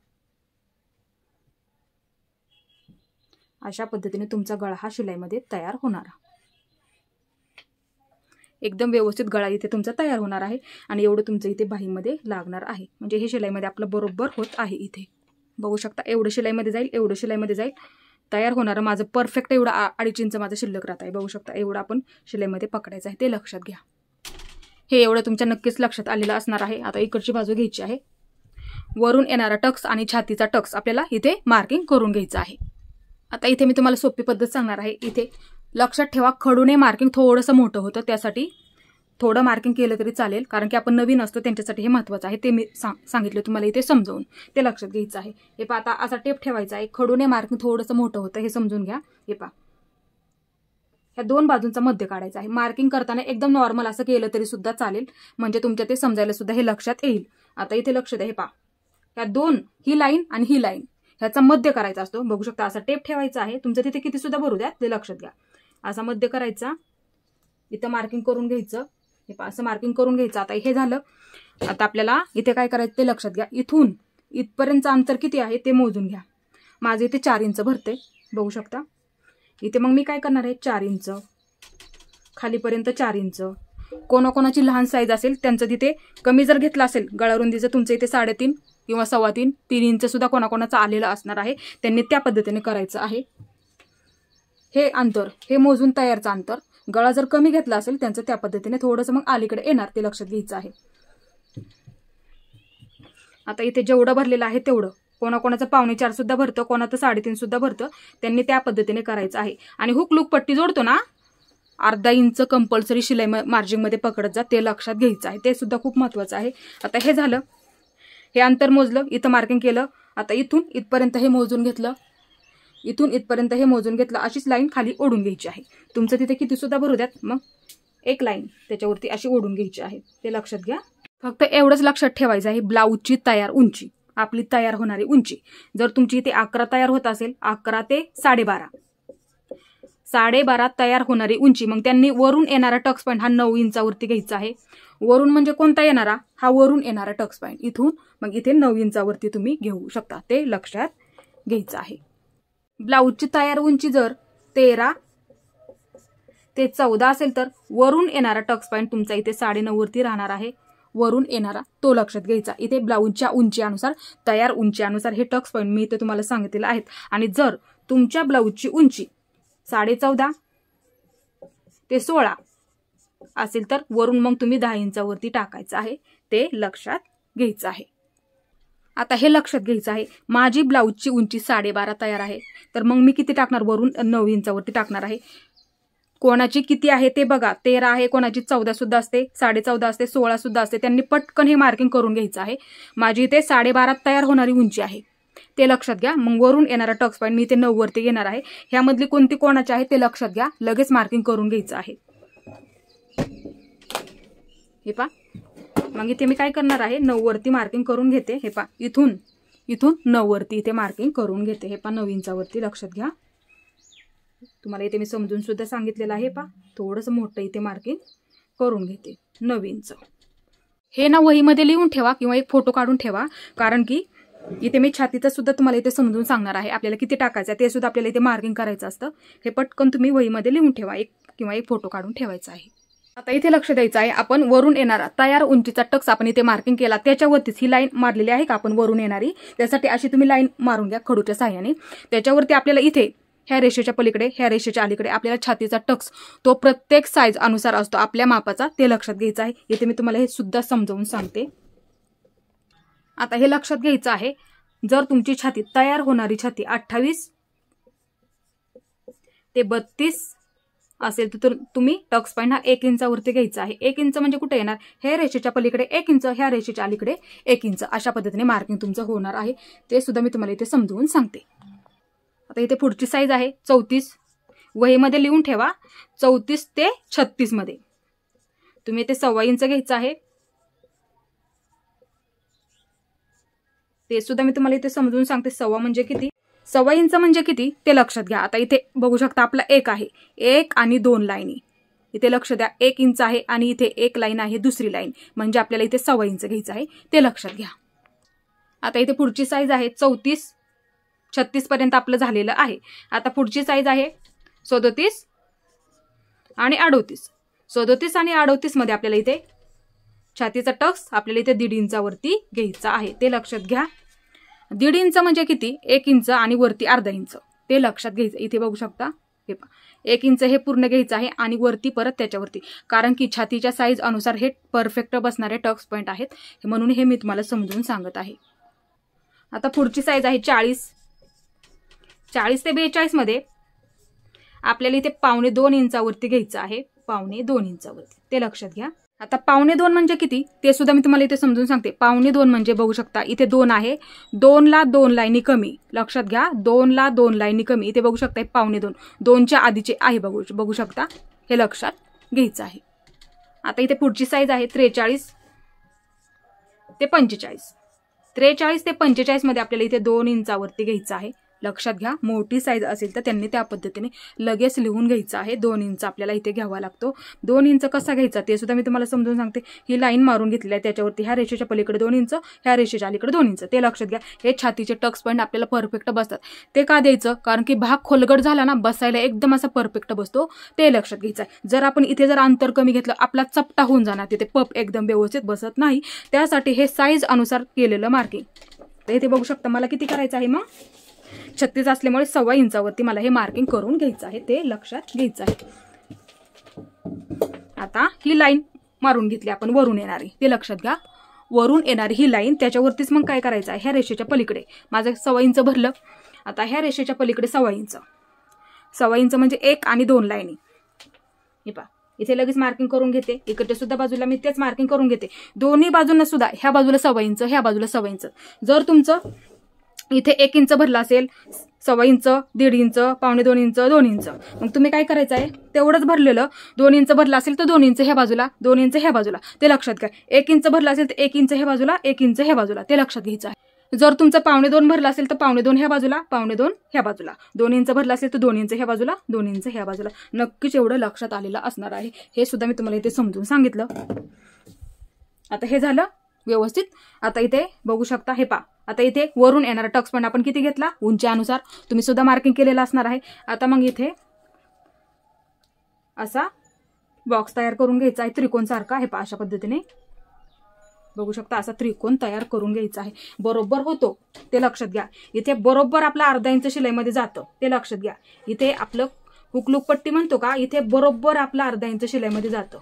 अशा पद्धतीने तुमचा गळा हा शिलाईमध्ये तयार होणार. एकदम व्यवस्थित गळा इथे तुमचा तयार होणार आहे आणि एवढं तुमचं इथे बाहीमध्ये लागणार आहे. म्हणजे हे शिलाईमध्ये आपलं बरोबर होत आहे. इथे बघू शकता, एवढं शिलाईमध्ये जाईल, एवढं शिलाईमध्ये जाईल. तयार होणारं माझं परफेक्ट एवढं 2.5 इंच माझं शिल्लक राहत आहे. बघू शकता, एवढं आपण शिलाईमध्ये पकडायचं आहे, ते लक्षात घ्या. हे एवढं तुमच्या नक्कीच लक्षात आलेलं असणार आहे. आता इकडची बाजू घ्यायची आहे. वरून येणारा टक्स आणि छातीचा टक्स आपल्याला इथे मार्किंग करून घ्यायचं आहे. आता इथे मी तुम्हाला सोपी पद्धत सांगणार आहे. इथे लक्षात ठेवा, खडूने मार्किंग थोडंसं मोठं होतं, त्यासाठी थोडं मार्किंग केलं तरी चालेल, कारण की आपण नवीन असतो त्यांच्यासाठी हे महत्त्वाचं आहे. ते मी सांगितलं तुम्हाला इथे समजावून, ते लक्षात घ्यायचं आहे. हे पहा, आता असा टेप ठेवायचा आहे. खडूने मार्किंग थोडंसं मोठं होतं हे समजून घ्या. हे पहा, ह्या 2 बाजूंचा मध्य काढायचा आहे. मार्किंग करताना एकदम नॉर्मल असं केलं तरी सुद्धा चालेल, म्हणजे तुमच्या ते समजायला सुद्धा हे लक्षात येईल. आता इथे लक्ष द्या. हे पहा, ह्या 2, ही लाईन आणि ही लाईन, ह्याचा मध्य करायचा असतो. बघू शकता, असा टेप ठेवायचा आहे. तुमचं तिथे किती सुद्धा भरू द्या, ते लक्षात घ्या. असा मध्य करायचा, इथं मार्किंग करून घ्यायचं. हे पहा, असं मार्किंग करून घ्यायचं. आता हे झालं. आता आपल्याला इथे काय करायचं ते लक्षात घ्या. इथून इथपर्यंतचं अंतर किती आहे ते मोजून घ्या. माझं इथे 4 इंच भरते, बघू शकता. इथे मग मी काय करणार आहे, 4 इंच, खालीपर्यंत 4 इंच. कोणाकोणाची लहान साईज असेल त्यांचं तिथे कमी जर घेतलं असेल, गळारुंदीचं तुमचं इथे 3.5 किंवा 3.25 3 इंच सुद्धा कोणाकोणाचं आलेलं असणार आहे, त्यांनी त्या पद्धतीने करायचं आहे. हे अंतर, हे मोजून तयारचं अंतर. गळा जर कमी घेतला असेल त्यांचं त्या पद्धतीने थोडंसं मग अलीकडे येणार, ते लक्षात घ्यायचं आहे. आता इथे जेवढं भरलेलं आहे तेवढं, कोणाकोणाचं 4.25 सुद्धा भरतं, कोणाचं 3.5 सुद्धा भरतं, त्यांनी त्या पद्धतीने करायचं आहे. आणि हुक लूक पट्टी जोडतो ना, 1/2 इंच कंपल्सरी शिलाई मार्जिंगमध्ये पकडत जा, ते लक्षात घ्यायचं आहे. ते सुद्धा खूप महत्त्वाचं आहे. आता हे झालं, हे अंतर मोजलं, इथं मार्किंग केलं. आता इथून इथपर्यंत हे मोजून घेतलं, इथून इथपर्यंत हे मोजून घेतलं. अशीच लाईन खाली ओढून घ्यायची आहे. तुमचं तिथे किती सुद्धा भरू द्यात, मग एक लाईन त्याच्यावरती अशी ओढून घ्यायची आहे, ते लक्षात घ्या. फक्त एवढंच लक्षात ठेवायचं आहे, ब्लाऊजची तयार उंची, आपली तयार होणारी उंची. जर तुमची इथे 11 तयार होत असेल, 11 ते 12.5 तयार होणारी उंची, मग त्यांनी वरून येणारा टक्स पॉईंट हा 9 इंचावरती घ्यायचा आहे. वरून म्हणजे कोणता येणारा, हा वरून येणारा टक्स पॉईंट इथून मग इथे 9 इंचावरती तुम्ही घेऊ शकता, ते लक्षात घ्यायचं आहे. ब्लाऊजची तयार उंची जर 13 ते 14 असेल तर वरून येणारा टक्स पॉईंट तुमचा इथे 9.5 वरती राहणार आहे. वरून येणारा तो लक्षात घ्यायचा. इथे ब्लाऊजच्या उंचीनुसार, तयार उंचीनुसार हे टक्स पॉईंट मी इथे तुम्हाला सांगितलेलं आहेत. आणि जर तुमच्या ब्लाऊजची उंची 14.5 ते 16 असेल तर वरून मग तुम्ही 10 इंचावरती टाकायचं आहे, ते लक्षात घ्यायचं आहे. आता हे लक्षात घ्यायचं आहे, माझी ब्लाऊजची उंची 12.5 तयार आहे, तर मग मी किती टाकणार, वरून 9 इंचावरती टाकणार आहे. कोणाची किती आहे ते बघा, 13 आहे, कोणाची 14 सुद्धा असते, 14.5 असते, 16 सुद्धा असते, त्यांनी पटकन हे मार्किंग करून घ्यायचं आहे. माझी इथे 12.5 तयार होणारी उंची आहे, ते लक्षात घ्या. मग वरून येणारा टक्स पॉईंट मी इथे 9 वरती घेणार आहे. ह्यामधली कोणती कोणाची आहे ते लक्षात घ्या, लगेच मार्किंग करून घ्यायचं आहे. हे पहा, मग इथे मी काय करणार आहे, 9 वरती मार्किंग करून घेते. हे पहा, इथून 9 वरती इथे मार्किंग करून घेते. हे पहा, 9 इंचावरती लक्षात घ्या. तुम्हाला इथे मी समजून सुद्धा सांगितलेलं आहे. पहा, थोडंसं मोठं इथे मार्किंग करून घेते, 9 इंच. हे ना वहीमध्ये लिहून ठेवा किंवा एक फोटो काढून ठेवा, कारण की इथे मी छातीचं सुद्धा तुम्हाला इथे समजून सांगणार आहे. आपल्याला किती टाकायचं ते सुद्धा आपल्याला इथे मार्किंग करायचं असतं. हे पटकन तुम्ही वहीमध्ये लिहून ठेवा, एक किंवा एक फोटो काढून ठेवायचा आहे. आता इथे लक्ष द्यायचं आहे, आपण वरून येणारा तयार उंचीचा टक्स आपण इथे मार्किंग केला, त्याच्यावरतीच ही लाईन मारलेली आहे का आपण वरून येणारी, त्यासाठी अशी तुम्ही लाईन मारून घ्या खडूच्या साह्याने. त्याच्यावरती आपल्याला इथे ह्या रेषेच्या पलीकडे, ह्या रेषेच्या अलीकडे आपल्याला छातीचा टक्स तो प्रत्येक साईज अनुसार असतो, आपल्या मापाचा, ते लक्षात घ्यायचं आहे. इथे मी तुम्हाला हे सुद्धा समजावून सांगते. आता हे लक्षात घ्यायचं आहे, जर तुमची छाती तयार होणारी छाती 28 ते 32 असेल तर तुम्ही टक्स पॉईंट हा 1 इंचावरती घ्यायचा आहे. 1 इंच म्हणजे कुठे येणार, ह्या रेषेच्या पलीकडे 1 इंच, ह्या रेषेच्या अलीकडे 1 इंच, अशा पद्धतीने मार्किंग तुमचं होणार आहे. ते सुद्धा मी तुम्हाला इथे समजवून सांगते. आता इथे पुढची साईज आहे 34, वहीमध्ये लिहून ठेवा, 34 ते 36 मध्ये तुम्ही इथे 1.25 इंच घ्यायचं आहे. ते सुद्धा मी तुम्हाला इथे समजून सांगते. 1.25 म्हणजे किती, 1.25 इंच म्हणजे किती ते लक्षात घ्या. आता इथे बघू शकता आपला 1 आहे, 1 आणि 2 लाईनी, इथे लक्ष द्या 1 इंच आहे आणि इथे एक लाईन आहे दुसरी लाईन, म्हणजे आपल्याला इथे 1.25 इंच घ्यायचं आहे, ते लक्षात घ्या. आता इथे पुढची साईज आहे 34-36 पर्यंत आपलं झालेलं आहे. आता पुढची साईज आहे 37 आणि 38. 37 आणि 38 मध्ये आपल्याला इथे छातीचा टक्स आपल्याला इथे 1.5 इंचावरती घ्यायचा आहे, ते लक्षात घ्या. 1.5 इंच म्हणजे किती? 1 इंच आणि वरती अर्धा इंच, ते लक्षात घ्यायचं. इथे बघू शकता, हे पहा 1 इंच हे पूर्ण घ्यायचं आहे आणि वरती परत त्याच्यावरती, कारण की छातीच्या साईज अनुसार हे परफेक्ट बसणारे टक्स पॉईंट आहेत, म्हणून हे मी तुम्हाला समजून सांगत आहे. आता पुढची साईज आहे 40 ते 42 मध्ये आपल्याला इथे 1.25 इंचावरती घ्यायचं आहे, 1.25 इंचावरती, ते लक्षात घ्या. आता 1.25 म्हणजे किती ते सुद्धा मी तुम्हाला इथे समजून सांगते. 1.25 म्हणजे बघू शकता इथे 2 आहे, 2 ला 2 लाईनी कमी, लक्षात घ्या 2 ला 2 लाईनी कमी, इथे बघू शकता 1.25 2च्या आधीचे आहे, बघू शकता, हे लक्षात घ्यायचं आहे. आता इथे पुढची साईज आहे 43 ते 45. 43 ते 45 मध्ये आपल्याला इथे 2 इंचावरती घ्यायचं आहे, लक्षात घ्या. मोठी साईज असेल तर त्यांनी त्या पद्धतीने लगेच लिहून घ्यायचं आहे. 2 इंच आपल्याला इथे घ्यावा लागतो. 2 इंच कसा घ्यायचा ते सुद्धा मी तुम्हाला समजून सांगते. ही लाईन मारून घेतलेली आहे, त्याच्यावरती ह्या रेषेच्या पलीकडे 2 इंच, ह्या रेषेच्या अलीकडे 2 इंच, ते लक्षात घ्या. हे छातीचे टक्स पॉईंट आपल्याला परफेक्ट बसतात. ते का द्यायचं? कारण की भाग खोलगट झाला ना, बसायला एकदम असा परफेक्ट बसतो, ते लक्षात घ्यायचं आहे. जर आपण इथे जर अंतर कमी घेतलं, आपला चपटा होऊन जाणार, तिथे पप एकदम व्यवस्थित बसत नाही. त्यासाठी हे साईज अनुसार केलेलं मार्किंग. तर इथे बघू शकता मला किती करायचं आहे, मग 36 असल्यामुळे 1.25 इंचावरती मला हे मार्किंग करून घ्यायचं आहे, ते लक्षात घ्यायचं आहे. आता ही लाईन मारून घेतली आपण, वरून येणारी, ते लक्षात घ्या. वरून येणारी ही लाईन, त्याच्यावरतीच मग काय करायचं आहे, ह्या रेषेच्या पलीकडे माझं 1.25 इंच भरलं. आता ह्या रेषेच्या पलीकडे 1.25 इंच, 1.25 इंच म्हणजे 1 आणि 2 लाईनी. हे पहा इथे लगेच मार्किंग करून घेते. इकडच्या सुद्धा बाजूला मी तेच मार्किंग करून घेते. दोन्ही बाजूंना सुद्धा ह्या बाजूला 1.25 इंच, ह्या बाजूला 1.25 इंच. जर तुमचं इथे 1 इंच भरला असेल, 1.25 इंच, 1.5 इंच, 1.25 इंच, 2 इंच, मग तुम्ही काय करायचं आहे, तेवढंच भरलेलं 2 इंच भरला असेल तर 2 इंच ह्या बाजूला, 2 इंच ह्या बाजूला, ते लक्षात घ्या. 1 इंच भरला असेल तर 1 इंच ह्या बाजूला, 1 इंच ह्या बाजूला, ते लक्षात घ्यायचं आहे. जर तुमचं 1.25 भरला असेल तर 1.25 ह्या बाजूला, 1.25 ह्या बाजूला, 2 इंच भरला असेल तर 2 इंच ह्या बाजूला, 2 इंच ह्या बाजूला. नक्कीच एवढं लक्षात आलेलं असणार आहे. हे सुद्धा मी तुम्हाला इथे समजून सांगितलं. आता हे झालं व्यवस्थित. आता इथे बघू शकता, हे पहा आता इथे वरून येणारा टक्स पॉईंट आपण किती घेतला, उंचीनुसार तुम्ही सुद्धा मार्किंग केलेलं असणार आहे. आता मग इथे असा बॉक्स तयार करून घ्यायचा आहे त्रिकोण सारखा. हे पहा अशा पद्धतीने बघू शकता, असा त्रिकोण तयार करून घ्यायचा आहे. बरोबर होतो ते लक्षात घ्या. इथे बरोबर आपला अर्धा इंच शिलाईमध्ये जातं, ते लक्षात घ्या. इथे आपलं हुकलूक पट्टी म्हणतो का, इथे बरोबर आपला अर्धा इंच शिलाईमध्ये जातं.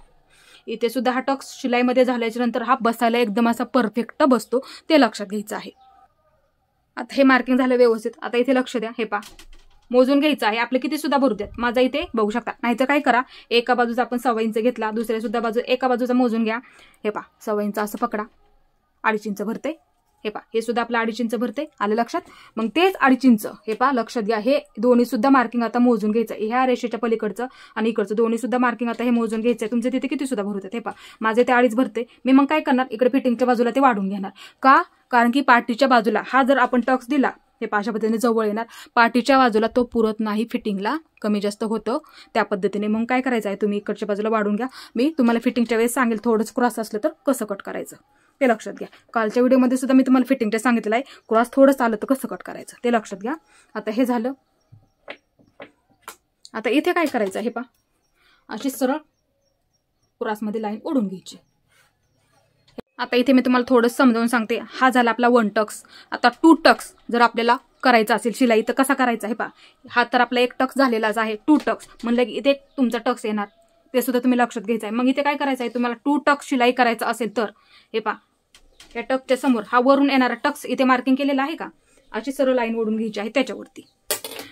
इथे सुद्धा हा टक्स शिलाईमध्ये झाल्याच्या नंतर हा बसायला एकदम असा परफेक्ट बसतो, ते लक्षात घ्यायचं आहे. आता हे मार्किंग झालं व्यवस्थित. आता इथे लक्ष द्या, हे पहा मोजून घ्यायचं आहे. आपलं किती सुद्धा भरू द्यात, माझा इथे बघू शकता. नाहीतर काय करा, एका बाजूचा आपण 1.25 इंच घेतला, दुसऱ्या सुद्धा बाजू एका बाजूचा मोजून घ्या. हे पहा 1.25 इंच असं पकडा, 2.5 इंच भरते. हे पहा हे सुद्धा आपलं 2.5 इंच भरते, आलं लक्षात. मग तेच 2.5 इंच हे पहा लक्षात घ्या. हे दोन्ही सुद्धा मार्किंग आता मोजून घ्यायचं. ह्या रेषेच्या पलीकडचं आणि इकडचं दोन्ही सुद्धा मार्किंग आता हे मोजून घ्यायचं. तुमचे तिथे किती सुद्धा भरतात, हे पहा माझे ते 2.5 भरते. मी मग काय करणार, इकडे फिटिंगच्या बाजूला ते वाढून घेणार. का? कारण की पाठीच्या बाजूला हा जर आपण टक्स दिला, हे पाशा पद्धतीने जवळ येणार, पाठीच्या बाजूला तो पुरत नाही, फिटिंगला कमी जास्त होतं. त्या पद्धतीने मग काय करायचं आहे, तुम्ही इकडच्या बाजूला वाढून घ्या. मी तुम्हाला फिटिंगच्या वेळेस सांगेल, थोडंच क्रॉस असलं तर कसं कट करायचं ते लक्षात घ्या. कालच्या व्हिडिओमध्ये सुद्धा मी तुम्हाला फिटिंगच्या सांगितलं आहे, क्रॉस थोडंच आलं तर कसं कट करायचं ते लक्षात घ्या. आता हे झालं. आता इथे काय करायचं, हे पहा अशी सरळ क्रॉसमध्ये लाईन ओढून घ्यायची. आता इथे मी तुम्हाला थोडं समजावून सांगते. हा झाला आपला 1 टक्स. आता 2 टक्स जर आपल्याला करायचा असेल शिलाई तर कसा करायचा, हे पहा हा तर आपला 1 टक्स झालेलाच आहे. 2 टक्स म्हणलं की इथे तुमचा टक्स येणार, ते सुद्धा तुम्ही लक्षात घ्यायचं आहे. मग इथे काय करायचं आहे, तुम्हाला 2 टक्स शिलाई करायचं असेल तर हे पहा या टक्सच्या समोर हा वरून येणारा टक्स इथे मार्किंग केलेला आहे का, अशी सरळ लाईन ओढून घ्यायची आहे त्याच्यावरती.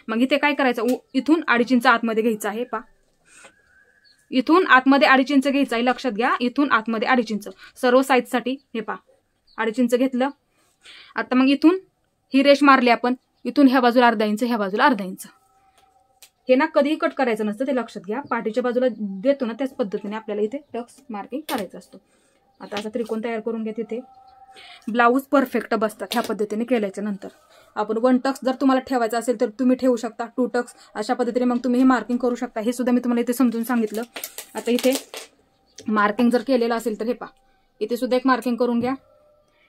मग इथे काय करायचं, इथून 2.5 इंच आतमध्ये घ्यायचं आहे. पहा इथून आतमध्ये 2.5 इंच घ्यायचं आहे, लक्षात घ्या. इथून आतमध्ये 2.5 इंच सर्व साईजसाठी. हे पहा 2.5 इंच घेतलं. आता मग इथून ही रेष मारली आपण, इथून ह्या बाजूला अर्धा इंच, ह्या बाजूला अर्धा इंच. हे ना कधीही कट करायचं नसतं, ते लक्षात घ्या. पाठीच्या बाजूला देतो ना त्याच पद्धतीने आपल्याला इथे टक्स मार्किंग करायचं असतं. आता असा त्रिकोण तयार करून घ्या तिथे. ब्लाऊज परफेक्ट बसतात ह्या पद्धतीने केल्याच्या नंतर. आपण 1 टक्स जर तुम्हाला ठेवायचं असेल तर तुम्ही ठेवू शकता, 2 टक्स अशा पद्धतीने मग तुम्ही हे मार्किंग करू शकता. हे सुद्धा मी तुम्हाला इथे समजून सांगितलं. आता इथे मार्किंग जर केलेलं असेल तर हे पहा, इथे सुद्धा एक मार्किंग करून घ्या.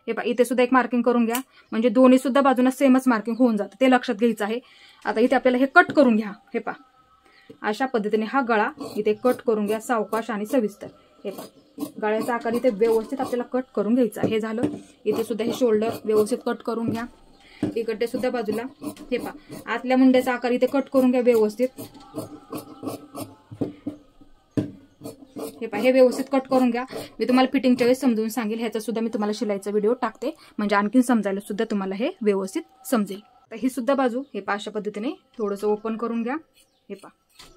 हे पहा, इथे सुद्धा एक मार्किंग करून घ्या, म्हणजे दोन्ही सुद्धा बाजूला सेमच मार्किंग होऊन जातं, ते लक्षात घ्यायचं आहे. आता इथे आपल्याला हे कट करून घ्या. हे पहा, अशा पद्धतीने हा गळा इथे कट करून घ्या, सावकाश आणि सविस्तर. हे पहा, गळ्याचा आकार इथे व्यवस्थित आपल्याला कट करून घ्यायचा. हे झालं. इथे सुद्धा हे शोल्डर व्यवस्थित कट करून घ्या. इकडे सुद्धा बाजूला हे पहा, आतल्या मुंड्याचा आकार इथे कट करून घ्या व्यवस्थित. हे पहा, हे व्यवस्थित कट करून घ्या. मी तुम्हाला फिटिंगच्या वेळेस समजून सांगेल, ह्याचा सुद्धा मी तुम्हाला शिलाईचा व्हिडिओ टाकते, म्हणजे आणखीन समजायला सुद्धा तुम्हाला हे व्यवस्थित समजेल. तर ही सुद्धा बाजू हे पहा अशा पद्धतीने थोडंसं ओपन करून घ्या. हे पहा,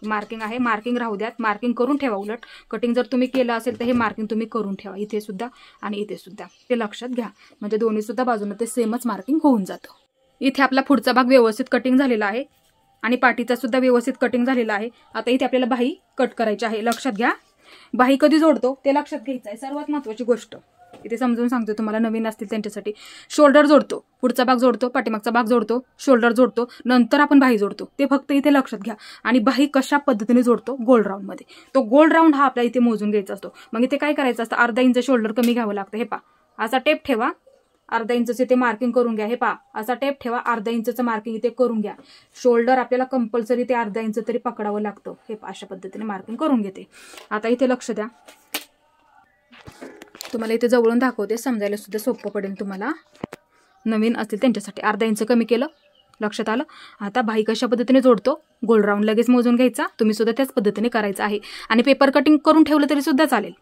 मार्किंग आहे, मार्किंग राहू द्यात, मार्किंग करून ठेवा. उलट कटिंग जर तुम्ही केलं असेल तर हे मार्किंग तुम्ही करून ठेवा, इथे सुद्धा आणि इथे सुद्धा, ते लक्षात घ्या, म्हणजे दोन्ही सुद्धा बाजूने ते सेमच मार्किंग होऊन जातं. इथे आपला पुढचा भाग व्यवस्थित कटिंग झालेला आहे आणि पाठीचा सुद्धा व्यवस्थित कटिंग झालेला आहे. आता इथे आपल्याला बाही कट करायची आहे. लक्षात घ्या, बाही कधी जोडतो ते लक्षात घ्यायचं आहे, सर्वात महत्त्वाची गोष्ट. इथे समजून सांगतो तुम्हाला, नवीन असतील त्यांच्यासाठी. शोल्डर जोडतो, पुढचा भाग जोडतो, पाठीमागचा भाग जोडतो, शोल्डर जोडतो, नंतर आपण बाही जोडतो, ते फक्त इथे लक्षात घ्या. आणि बाही कशा पद्धतीने जोडतो, गोल राऊंड मध्ये. तो गोल राऊंड हा आपल्या इथे मोजून घ्यायचा असतो. मग इथे काय करायचं असतं, अर्धा इंच शोल्डर कमी घ्यावं लागतं. हे पहा, असा टेप ठेवा, अर्धा इंचचे ते मार्किंग करून घ्या. हे पहा, असा टेप ठेवा, अर्धा इंचचं मार्किंग इथे करून घ्या. शोल्डर आपल्याला कंपल्सरी ते अर्धा इंच तरी पकडावं लागतं. हे पहा, अशा पद्धतीने मार्किंग करून घेते. आता इथे लक्ष द्या, तुम्हाला इथे जवळून दाखवते, समजायला सुद्धा सोपं पडेल तुम्हाला. नवीन असतील त्यांच्यासाठी अर्धा इंच कमी केलं, लक्षात आलं. आता बाही कशा पद्धतीने जोडतो, गोल राऊंड लगेच मोजून घ्यायचा. तुम्ही सुद्धा त्याच पद्धतीने करायचं आहे. आणि पेपर कटिंग करून ठेवलं तरी सुद्धा चालेल.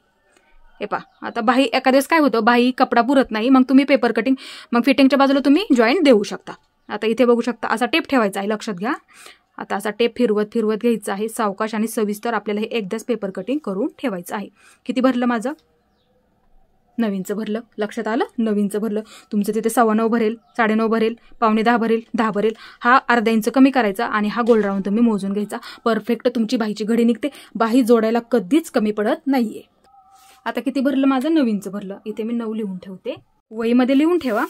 हे पहा, आता बाही एका दिवस काय होतं, बाही कपडा पुरत नाही, मग तुम्ही पेपर कटिंग, मग फिटिंगच्या बाजूला तुम्ही जॉईंट देऊ शकता. आता इथे बघू शकता, असा टेप ठेवायचा आहे, लक्षात घ्या. आता असा टेप फिरवत फिरवत घ्यायचा आहे, सावकाश आणि सविस्तर आपल्याला हे एकदाच पेपर कटिंग करून ठेवायचं आहे. किती भरलं माझं, 9 इंच भरलं, लक्षात आलं. 9 इंच भरलं, तुमचं तिथे 9.25 भरेल, 9.5 भरेल, 9.15 भरेल, 10 भरेल. हा अर्धा इंच कमी करायचा आणि हा गोल राऊंड तुम्ही मोजून घ्यायचा. परफेक्ट तुमची बाहीची घडी निघते. बाही जोडायला कधीच कमी पडत नाहीये. आता किती भरलं माझं, 9 इंच भरलं. इथे मी 9 लिहून ठेवते, वहीमध्ये लिहून ठेवा.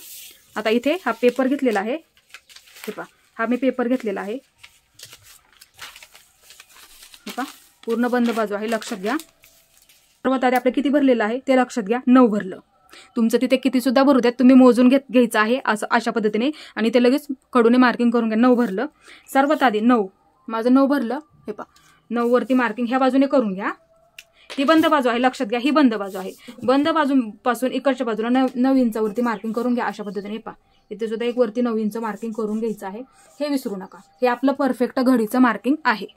आता इथे हा पेपर घेतलेला आहे. हे पहा, हा मी पेपर घेतलेला आहे. हे पहा, पूर्ण बंद बाजू आहे, लक्षात घ्या. सर्वात आधी आपलं किती भरलेलं आहे ते लक्षात घ्या, 9 भरलं. तुमचं तिथे किती सुद्धा भरू द्यात, तुम्ही मोजून घ्यायचं आहे असं अशा पद्धतीने, आणि ते लगेच खडूने मार्किंग करून घ्या. 9 भरलं. सर्वात आधी 9, माझं 9 भरलं. हे पहा, 9 वरती मार्किंग ह्या बाजूने करून घ्या. ही बंद बाजू आहे, लक्षात घ्या, ही बंद बाजू आहे. बंद बाजूपासून इकडच्या बाजूला 9 इंचावरती मार्किंग करून घ्या अशा पद्धतीने. पहा, इथे सुद्धा एक वरती 9 इंच मार्किंग करून घ्यायचं आहे. हे विसरू नका, हे आपलं परफेक्ट घडीचं मार्किंग आहे.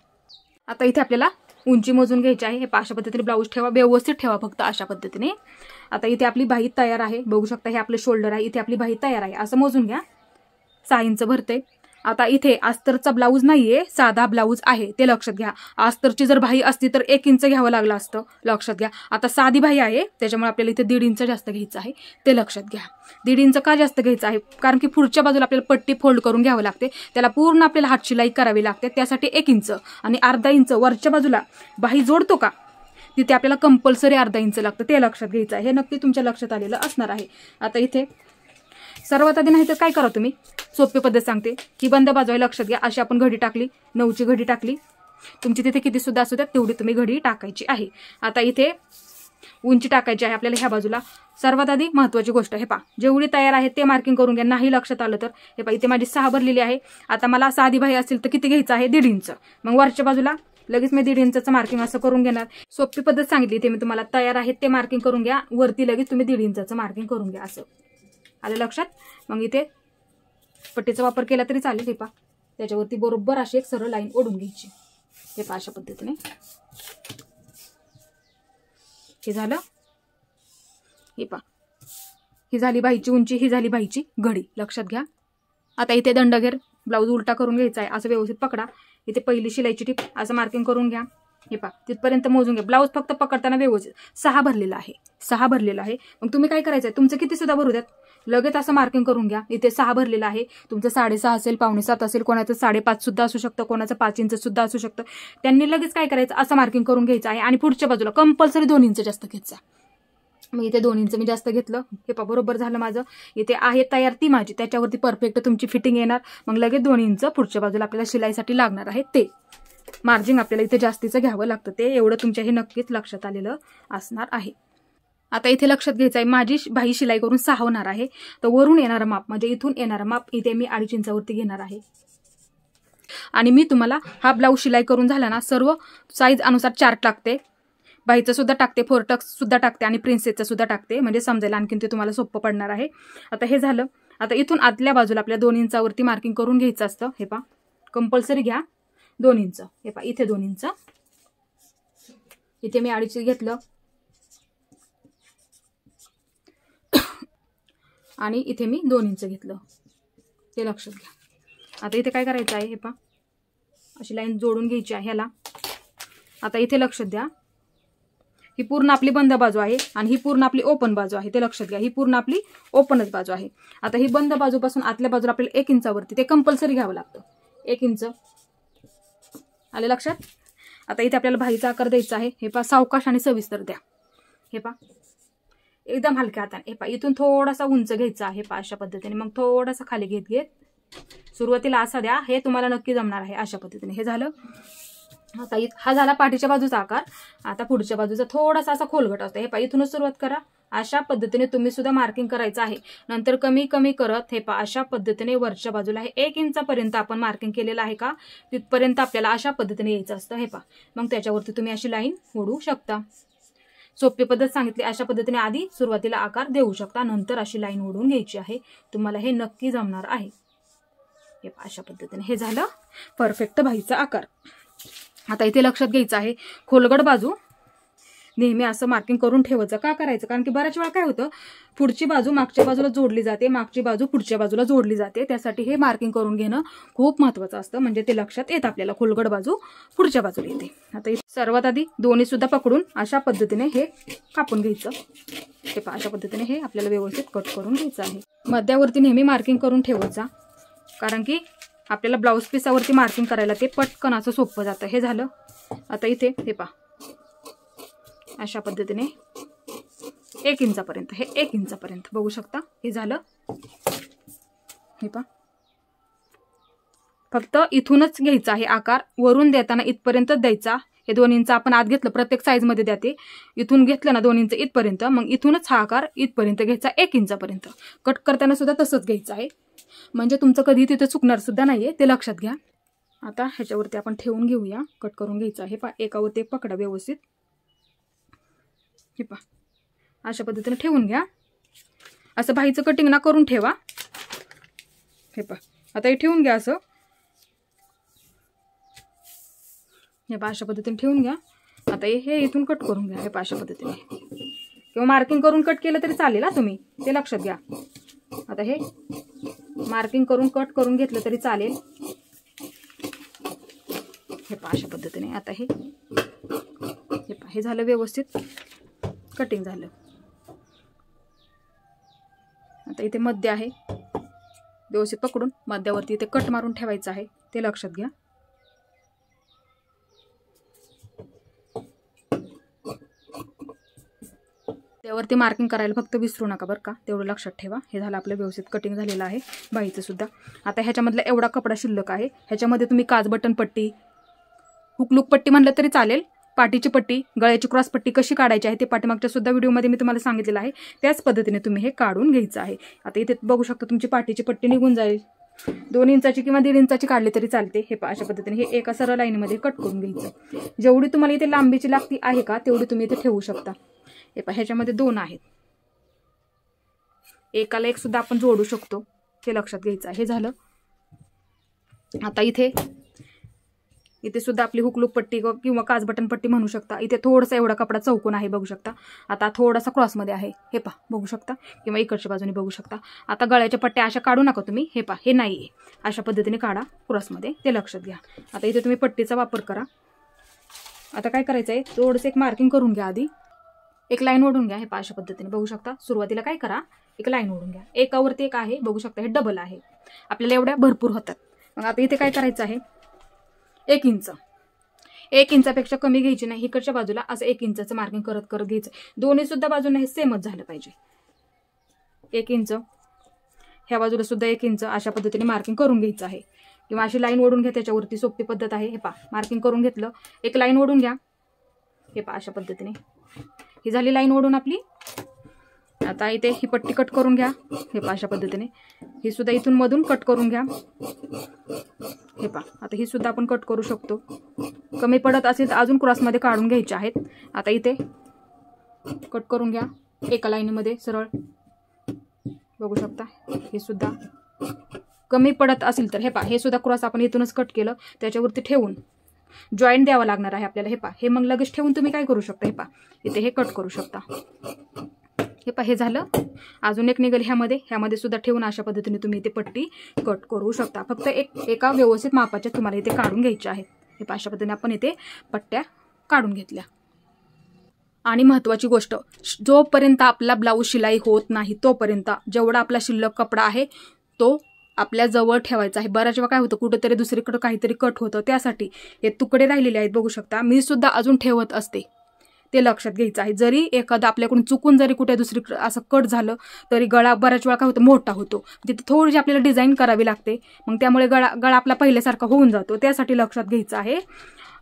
आता इथे आपल्याला उंची मोजून घ्यायची आहे. हे अशा पद्धतीने ब्लाऊज ठेवा, व्यवस्थित ठेवा फक्त अशा पद्धतीने. आता इथे आपली बाही तयार आहे, बघू शकता. हे आपलं शोल्डर आहे, इथे आपली बाही तयार आहे, असं मोजून घ्या. 6 इंच भरते. आता इथे अस्तरचा ब्लाऊज नाहीये, साधा ब्लाऊज आहे, ते लक्षात घ्या. अस्तरची जर बाही असती तर 1 इंच घ्यावं लागलं असतं, लक्षात घ्या. आता साधी बाही आहे, त्याच्यामुळे आपल्याला इथे 1.5 इंच जास्त घ्यायचं आहे, ते लक्षात घ्या. 1.5 इंच का जास्त घ्यायचं आहे, कारण की पुढच्या बाजूला आपल्याला पट्टी फोल्ड करून घ्यावं लागते, त्याला पूर्ण आपल्याला हातशिलाई करावी लागते, त्यासाठी 1 इंच. आणि अर्धा इंच वरच्या बाजूला बाही जोडतो का तिथे आपल्याला कंपल्सरी अर्धा इंच लागतं, ते लक्षात घ्यायचं आहे. हे नक्की तुमच्या लक्षात आलेलं असणार आहे. आता इथे सर्वात आधी नाही तर काय करा तुम्ही, सोपी पद्धत सांगते. ही बंद बाजू आहे, लक्षात घ्या. अशी आपण घडी टाकली, 9ची घडी टाकली. तुमची तिथे किती सुद्धा असू द्या तेवढी तुम्ही घडी टाकायची आहे. आता इथे उंची टाकायची आहे आपल्याला ह्या बाजूला. सर्वात आधी महत्त्वाची गोष्ट, हे पहा, जेवढी तयार आहे ते मार्किंग करून घ्या. नाही लक्षात आलं तर हे पहा, इथे माझी 6 भरलेली आहे. आता मला साधी बाही असेल तर किती घ्यायचं आहे, 1.5 इंच. मग वरच्या बाजूला लगेच मी 1.5 इंचचं मार्किंग असं करून घेणार. सोपी पद्धत सांगितली इथे मी तुम्हाला. तयार आहे ते मार्किंग करून घ्या, वरती लगेच तुम्ही 1.5 इंचचं मार्किंग करून घ्या, असं आलं लक्षात. मग इथे पट्टीचा वापर केला तरी चालेल. हे पहा, त्याच्यावरती बरोबर अशी एक सरळ लाईन ओढून घ्यायची. हे पहा, अशा पद्धतीने. हे झालं. हे पहा, ही झाली बाहीची उंची, ही झाली बाहीची घडी, लक्षात घ्या. आता इथे दंडघेर ब्लाऊज उलटा करून घ्यायचा आहे, असं व्यवस्थित पकडा. इथे पहिली शिलाईची टीप असं मार्किंग करून घ्या. हे पहा, तिथपर्यंत मोजून घ्या. ब्लाऊज फक्त पकडताना व्यवस्थित 6 भरलेला आहे, 6 भरलेला आहे. मग तुम्ही काय करायचं आहे, तुमचं किती सुद्धा भरू द्यात, लगेच असं मार्किंग करून घ्या. इथे 6 भरलेला आहे, तुमचं 6.5 असेल, 6.25 असेल, कोणाचं 5.5 सुद्धा असू शकतं, कोणाचं 5 इंच सुद्धा असू शकतं. त्यांनी लगेच काय करायचं, असं मार्किंग करून घ्यायचं आहे. आणि पुढच्या बाजूला कंपल्सरी 2 इंच जास्त घ्यायचा. मग इथे 2 इंच मी जास्त घेतलं, हे पहा बरोबर झालं माझं. इथे आहे तयार ती माझी, त्याच्यावरती परफेक्ट तुमची फिटिंग येणार. मग लगेच 2 इंच पुढच्या बाजूला आपल्याला शिलाईसाठी लागणार आहे ते मार्जिन आपल्याला इथे जास्तीचं घ्यावं लागतं. ते एवढं तुमच्या हे नक्कीच लक्षात आलेलं असणार आहे. आता इथे लक्षात घ्यायचं आहे, माझी बाही शिलाई करून 6 होणार आहे. तर वरून येणारं माप म्हणजे इथून येणारं माप इथे मी 2.5 इंचावरती घेणार आहे. आणि मी तुम्हाला हा ब्लाऊज शिलाई करून झाला ना, सर्व साईज अनुसार चार्ट टाकते, बाहीचं सुद्धा टाकते, फोरटक्स सुद्धा टाकते आणि प्रिन्सेसचं सुद्धा टाकते, म्हणजे समजेल आणखीन ते तुम्हाला सोपं पडणार आहे. आता हे झालं. आता इथून आतल्या बाजूला आपल्या 2 इंचावरती मार्किंग करून घ्यायचं असतं. हे पहा कंपल्सरी घ्या 2 इंच. हे पहा इथे 2 इंच, इथे मी 2.5 घेतलं आणि इथे मी 2 इंच घेतलं, ते लक्षात घ्या. आता इथे काय करायचं आहे, हे पहा अशी लाईन जोडून घ्यायची आहे ह्याला. आता इथे लक्षात द्या, ही पूर्ण आपली बंद बाजू आहे आणि ही पूर्ण आपली ओपन बाजू आहे, ते लक्षात घ्या. ही पूर्ण आपली ओपनच बाजू आहे. आता ही बंद बाजूपासून आतल्या बाजूला आपल्याला 1 इंचावरती ते कंपल्सरी घ्यावं लागतं. 1 इंच आले लक्षात. आता इथे आपल्याला बाहीचा आकार द्यायचा आहे. हे पहा सावकाश आणि सविस्तर द्या. हे पहा एकदम हलक्या हाताने. हे पहा इथून थोडासा उंच घ्यायचा आहे, पहा अशा पद्धतीने. मग थोडासा खाली घेत घेत सुरुवातीला असा द्या, हे तुम्हाला नक्की जमणार आहे अशा पद्धतीने. हे झालं. आता हा झाला पाठीच्या बाजूचा आकार. आता पुढच्या बाजूचा थोडासा असा खोलगट असतो. हे पहा इथूनच सुरुवात करा. अशा पद्धतीने तुम्ही सुद्धा मार्किंग करायचं आहे. नंतर कमी कमी करत हे पहा अशा पद्धतीने वरच्या बाजूला हे 1 इंचापर्यंत आपण मार्किंग केलेलं आहे का, तिथपर्यंत आपल्याला अशा पद्धतीने यायचं असतं. हे पहा मग त्याच्यावरती तुम्ही अशी लाईन ओढू शकता. सोपी पद्धत सांगितली. अशा पद्धतीने आधी सुरुवातीला आकार देऊ शकता, नंतर अशी लाईन ओढून घ्यायची आहे. तुम्हाला हे नक्की जमणार आहे. हे पहा अशा पद्धतीने. हे झालं परफेक्ट बाहीचा आकार. आता इथे लक्षात घ्यायचं आहे, खोलगट बाजू नेहमी असं मार्किंग करून ठेवायचं. का करायचं, कारण की बऱ्याच वेळा काय होतं, पुढची बाजू मागच्या बाजूला जोडली जाते, मागची बाजू पुढच्या बाजूला जोडली जाते. त्यासाठी हे मार्किंग करून घेणं खूप महत्त्वाचं असतं, म्हणजे ते लक्षात येतं आपल्याला खोलगट बाजू पुढच्या बाजूला येते. आता सर्वात आधी दोन्ही सुद्धा पकडून अशा पद्धतीने हे कापून घ्यायचं. हे पहा अशा पद्धतीने हे आपल्याला व्यवस्थित कट करून घ्यायचं आहे. मध्यावरती नेहमी मार्किंग करून ठेवायचा, कारण की आपल्याला ब्लाऊज पीसावरती मार्किंग करायला ते पटकन असं सोपं जातं. हे झालं. आता इथे हे पहा अशा पद्धतीने 1 इंचापर्यंत, हे 1 इंचापर्यंत बघू शकता. हे झालं. हे पहा फक्त इथूनच घ्यायचा आहे आकार, वरून देताना इथपर्यंतच द्यायचा. हे 2 इंच आपण आत घेतलं, प्रत्येक साईजमध्ये द्या ते. इथून घेतलं ना 2 इंच इथपर्यंत, मग इथूनच हा आकार इथपर्यंत घ्यायचा 1 इंचापर्यंत. कट करताना सुद्धा तसंच घ्यायचं आहे, म्हणजे तुमचं कधी तिथे चुकणार सुद्धा नाहीये, ते लक्षात घ्या. आता ह्याच्यावरती आपण ठेवून घेऊया. कट करून घ्यायचं आहे. पहा एकावरती एक पकडा व्यवस्थित. हे पहा अशा पद्धतीने ठेवून घ्या. असं बाहीचं कटिंग ना करून ठेवा. हे पहा आता हे ठेवून घ्या असं. हे पहा अशा पद्धतीने ठेवून घ्या. आता हे इथून कट करून घ्या. हे पहा अशा पद्धतीने, किंवा मार्किंग करून कट केलं तरी चालेल हा, तुम्ही ते लक्षात घ्या. आता हे मार्किंग करून कट करून घेतलं तरी चालेल. हे पहा अशा पद्धतीने. आता हे पहा हे झालं व्यवस्थित कटिंग झालं. आता इथे मध्य आहे, व्यवस्थित पकडून मध्यावरती इथे कट मारून ठेवायचं आहे, ते लक्षात घ्या. त्यावरती मार्किंग करायला फक्त विसरू नका बरं का, तेवढं लक्षात ठेवा. हे झालं आपलं व्यवस्थित कटिंग झालेलं आहे बाहीचं सुद्धा. आता ह्याच्यामधला एवढा कपडा शिल्लक आहे, ह्याच्यामध्ये तुम्ही काज बटन पट्टी, हुकलूक पट्टी म्हणलं तरी चालेल, पाठीची पट्टी, गळ्याची क्रॉस पट्टी कशी काढायची आहे ते पाठीमागच्या सुद्धा व्हिडिओमध्ये मी तुम्हाला सांगितलेलं आहे. त्याच पद्धतीने तुम्ही हे काढून घ्यायचं आहे. आता इथे बघू शकता तुमची पाठीची पट्टी निघून जाईल. 2 इंचाची किंवा 1.5 इंचाची काढली तरी चालते. हे अशा पद्धतीने हे एका सरळ लाईनमध्ये कट करून घ्यायचं. जेवढी तुम्हाला इथे लांबीची लागती आहे का तेवढी तुम्ही इथे ठेवू शकता. हे पहा ह्याच्यामध्ये 2 आहेत, एकाला एक सुद्धा आपण जोडू शकतो, हे लक्षात घ्यायचं आहे. हे झालं. आता इथे सुद्धा आपली हुकलूक पट्टी किंवा काज बटन पट्टी म्हणू शकता. इथे थोडासा एवढा कपडा चौकोन आहे बघू शकता. आता थोडासा क्रॉसमध्ये आहे, हे पहा बघू शकता, किंवा इकडच्या बाजूने बघू शकता. आता गळ्याच्या पट्ट्या अशा काढू नका तुम्ही. हे पहा हे नाहीये, अशा पद्धतीने काढा क्रॉसमध्ये, ते लक्षात घ्या. आता इथे तुम्ही पट्टीचा वापर करा. आता काय करायचं आहे, थोडंसं एक मार्किंग करून घ्या. आधी एक लाईन ओढून घ्या. हे पहा अशा पद्धतीने बघू शकता. सुरुवातीला काय करा, एक लाईन ओढून घ्या. एकावरती एक आहे बघू शकता, हे डबल आहे, आपल्याला एवढ्या भरपूर होतात. मग आता इथे काय करायचं आहे, 1 इंच 1 इंचापेक्षा कमी घ्यायची नाही, इकडच्या बाजूला असं 1 इंचाचं मार्किंग करत करत घ्यायचं। दोन्ही सुद्धा बाजूने हे सेमच झालं पाहिजे। 1 इंच, ह्या बाजूला सुद्धा 1 इंच अशा पद्धतीने मार्किंग करून घ्यायचं आहे। किंवा अशी लाईन ओढून घ्या, त्याच्यावरती सोपी पद्धत आहे। हे पहा, मार्किंग करून घेतलं, एक लाईन ओढून घ्या। हे पहा अशा पद्धतीने ही झाली लाईन ओढून आपली। आता इथे ही पट्टी कट करून घ्या। हे पहा अशा पद्धतीने ही सुद्धा इथून मधून कट करून घ्या। हे पहा आता ही सुद्धा आपण कट करू शकतो। कमी पडत असेल तर अजून क्रॉसमध्ये काढून घ्यायचे आहेत। आता इथे कट करून घ्या एका लाईनीमध्ये सरळ, बघू शकता। हे सुद्धा कमी पडत असेल तर हे पहा, हे सुद्धा क्रॉस आपण इथूनच कट केलं, त्याच्यावरती ठेवून जॉईंट द्यावा लागणार आहे आपल्याला। हे पहा, हे मग लगेच ठेवून तुम्ही काय करू शकता, हे पहा इथे हे कट करू शकता। हे पहा हे झालं। अजून एक निघेल ह्यामध्ये सुद्धा ठेवून अशा पद्धतीने तुम्ही इथे पट्टी कट करू शकता। फक्त एका व्यवस्थित मापाच्या तुम्हाला इथे काढून घ्यायच्या आहेत। हे पहा अशा पद्धतीने आपण इथे पट्ट्या काढून घेतल्या। आणि महत्त्वाची गोष्ट, जोपर्यंत आपला ब्लाऊज शिलाई होत नाही तोपर्यंत जेवढा आपला शिल्लक कपडा आहे तो आपल्या जवळ ठेवायचा आहे। बऱ्याच वेळा काय होतं, कुठेतरी दुसरीकडे काहीतरी कट होतं, त्यासाठी हे तुकडे राहिलेले आहेत, बघू शकता। मी सुद्धा अजून ठेवत असते, ते लक्षात घ्यायचं आहे। जरी एखादा आपल्याकडून चुकून जरी कुठे दुसरीकडे असं कट झालं तरी गळा बऱ्याच वेळा काय होतं, मोठा होतो, तिथे थोडीशी आपल्याला डिझाईन करावी लागते, मग त्यामुळे गळा आपला पहिल्यासारखा होऊन जातो। त्यासाठी लक्षात घ्यायचं आहे,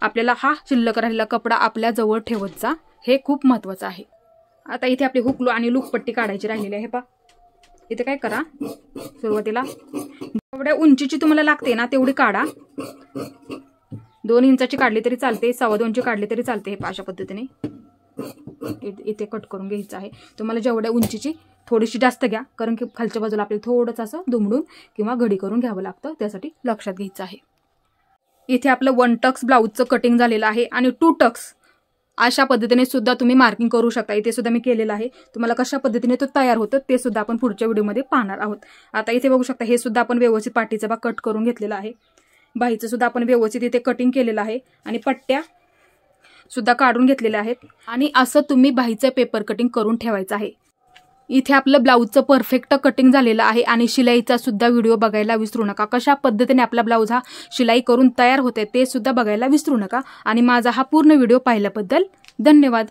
आपल्याला हा शिल्लक राहिलेला कपडा आपल्या जवळ ठेवत जा, हे खूप महत्त्वाचं आहे। आता इथे आपली हुक आणि लूक पट्टी काढायची राहिलेली आहे। पहा इथे काय करा, सुरुवातीला जेवढ्या उंचीची तुम्हाला लागते ना तेवढी काढा। 2 इंचाची काढली तरी चालते, 2.25 काढली तरी चालते। हे पहा अशा पद्धतीने इथे कट करून घ्यायचं आहे। तुम्हाला जेवढ्या उंचीची थोडीशी जास्त घ्या, कारण की खालच्या बाजूला आपल्याला थोडंसं असं दुमडून किंवा घडी करून घ्यावं लागतं, त्यासाठी लक्षात घ्यायचं आहे। इथे आपलं 1 टक्स ब्लाऊजचं कटिंग झालेलं आहे आणि 2 टक्स अशा पद्धतीने सुद्धा तुम्ही मार्किंग करू शकता। इथे सुद्धा मी केलेलं आहे। तुम्हाला कशा पद्धतीने तो तयार होतं ते सुद्धा आपण पुढच्या व्हिडिओमध्ये पाहणार आहोत। आता इथे बघू शकता, हे सुद्धा आपण व्यवस्थित पाठीचा भाग कट करून घेतलेला आहे। बाहीचं सुद्धा आपण व्यवस्थित इथे कटिंग केलेलं आहे आणि पट्ट्या सुद्धा काढून घेतलेल्या आहेत। आणि असं तुम्ही बाहीचं पेपर कटिंग करून ठेवायचं आहे। इथे आपलं ब्लाऊजचं परफेक्ट कटिंग झालेलं आहे आणि शिलाईचा सुद्धा व्हिडिओ बघायला विसरू नका। कशा पद्धतीने आपला ब्लाऊज हा शिलाई करून तयार होते ते सुद्धा बघायला विसरू नका। आणि माझा हा पूर्ण व्हिडिओ पाहिल्याबद्दल धन्यवाद।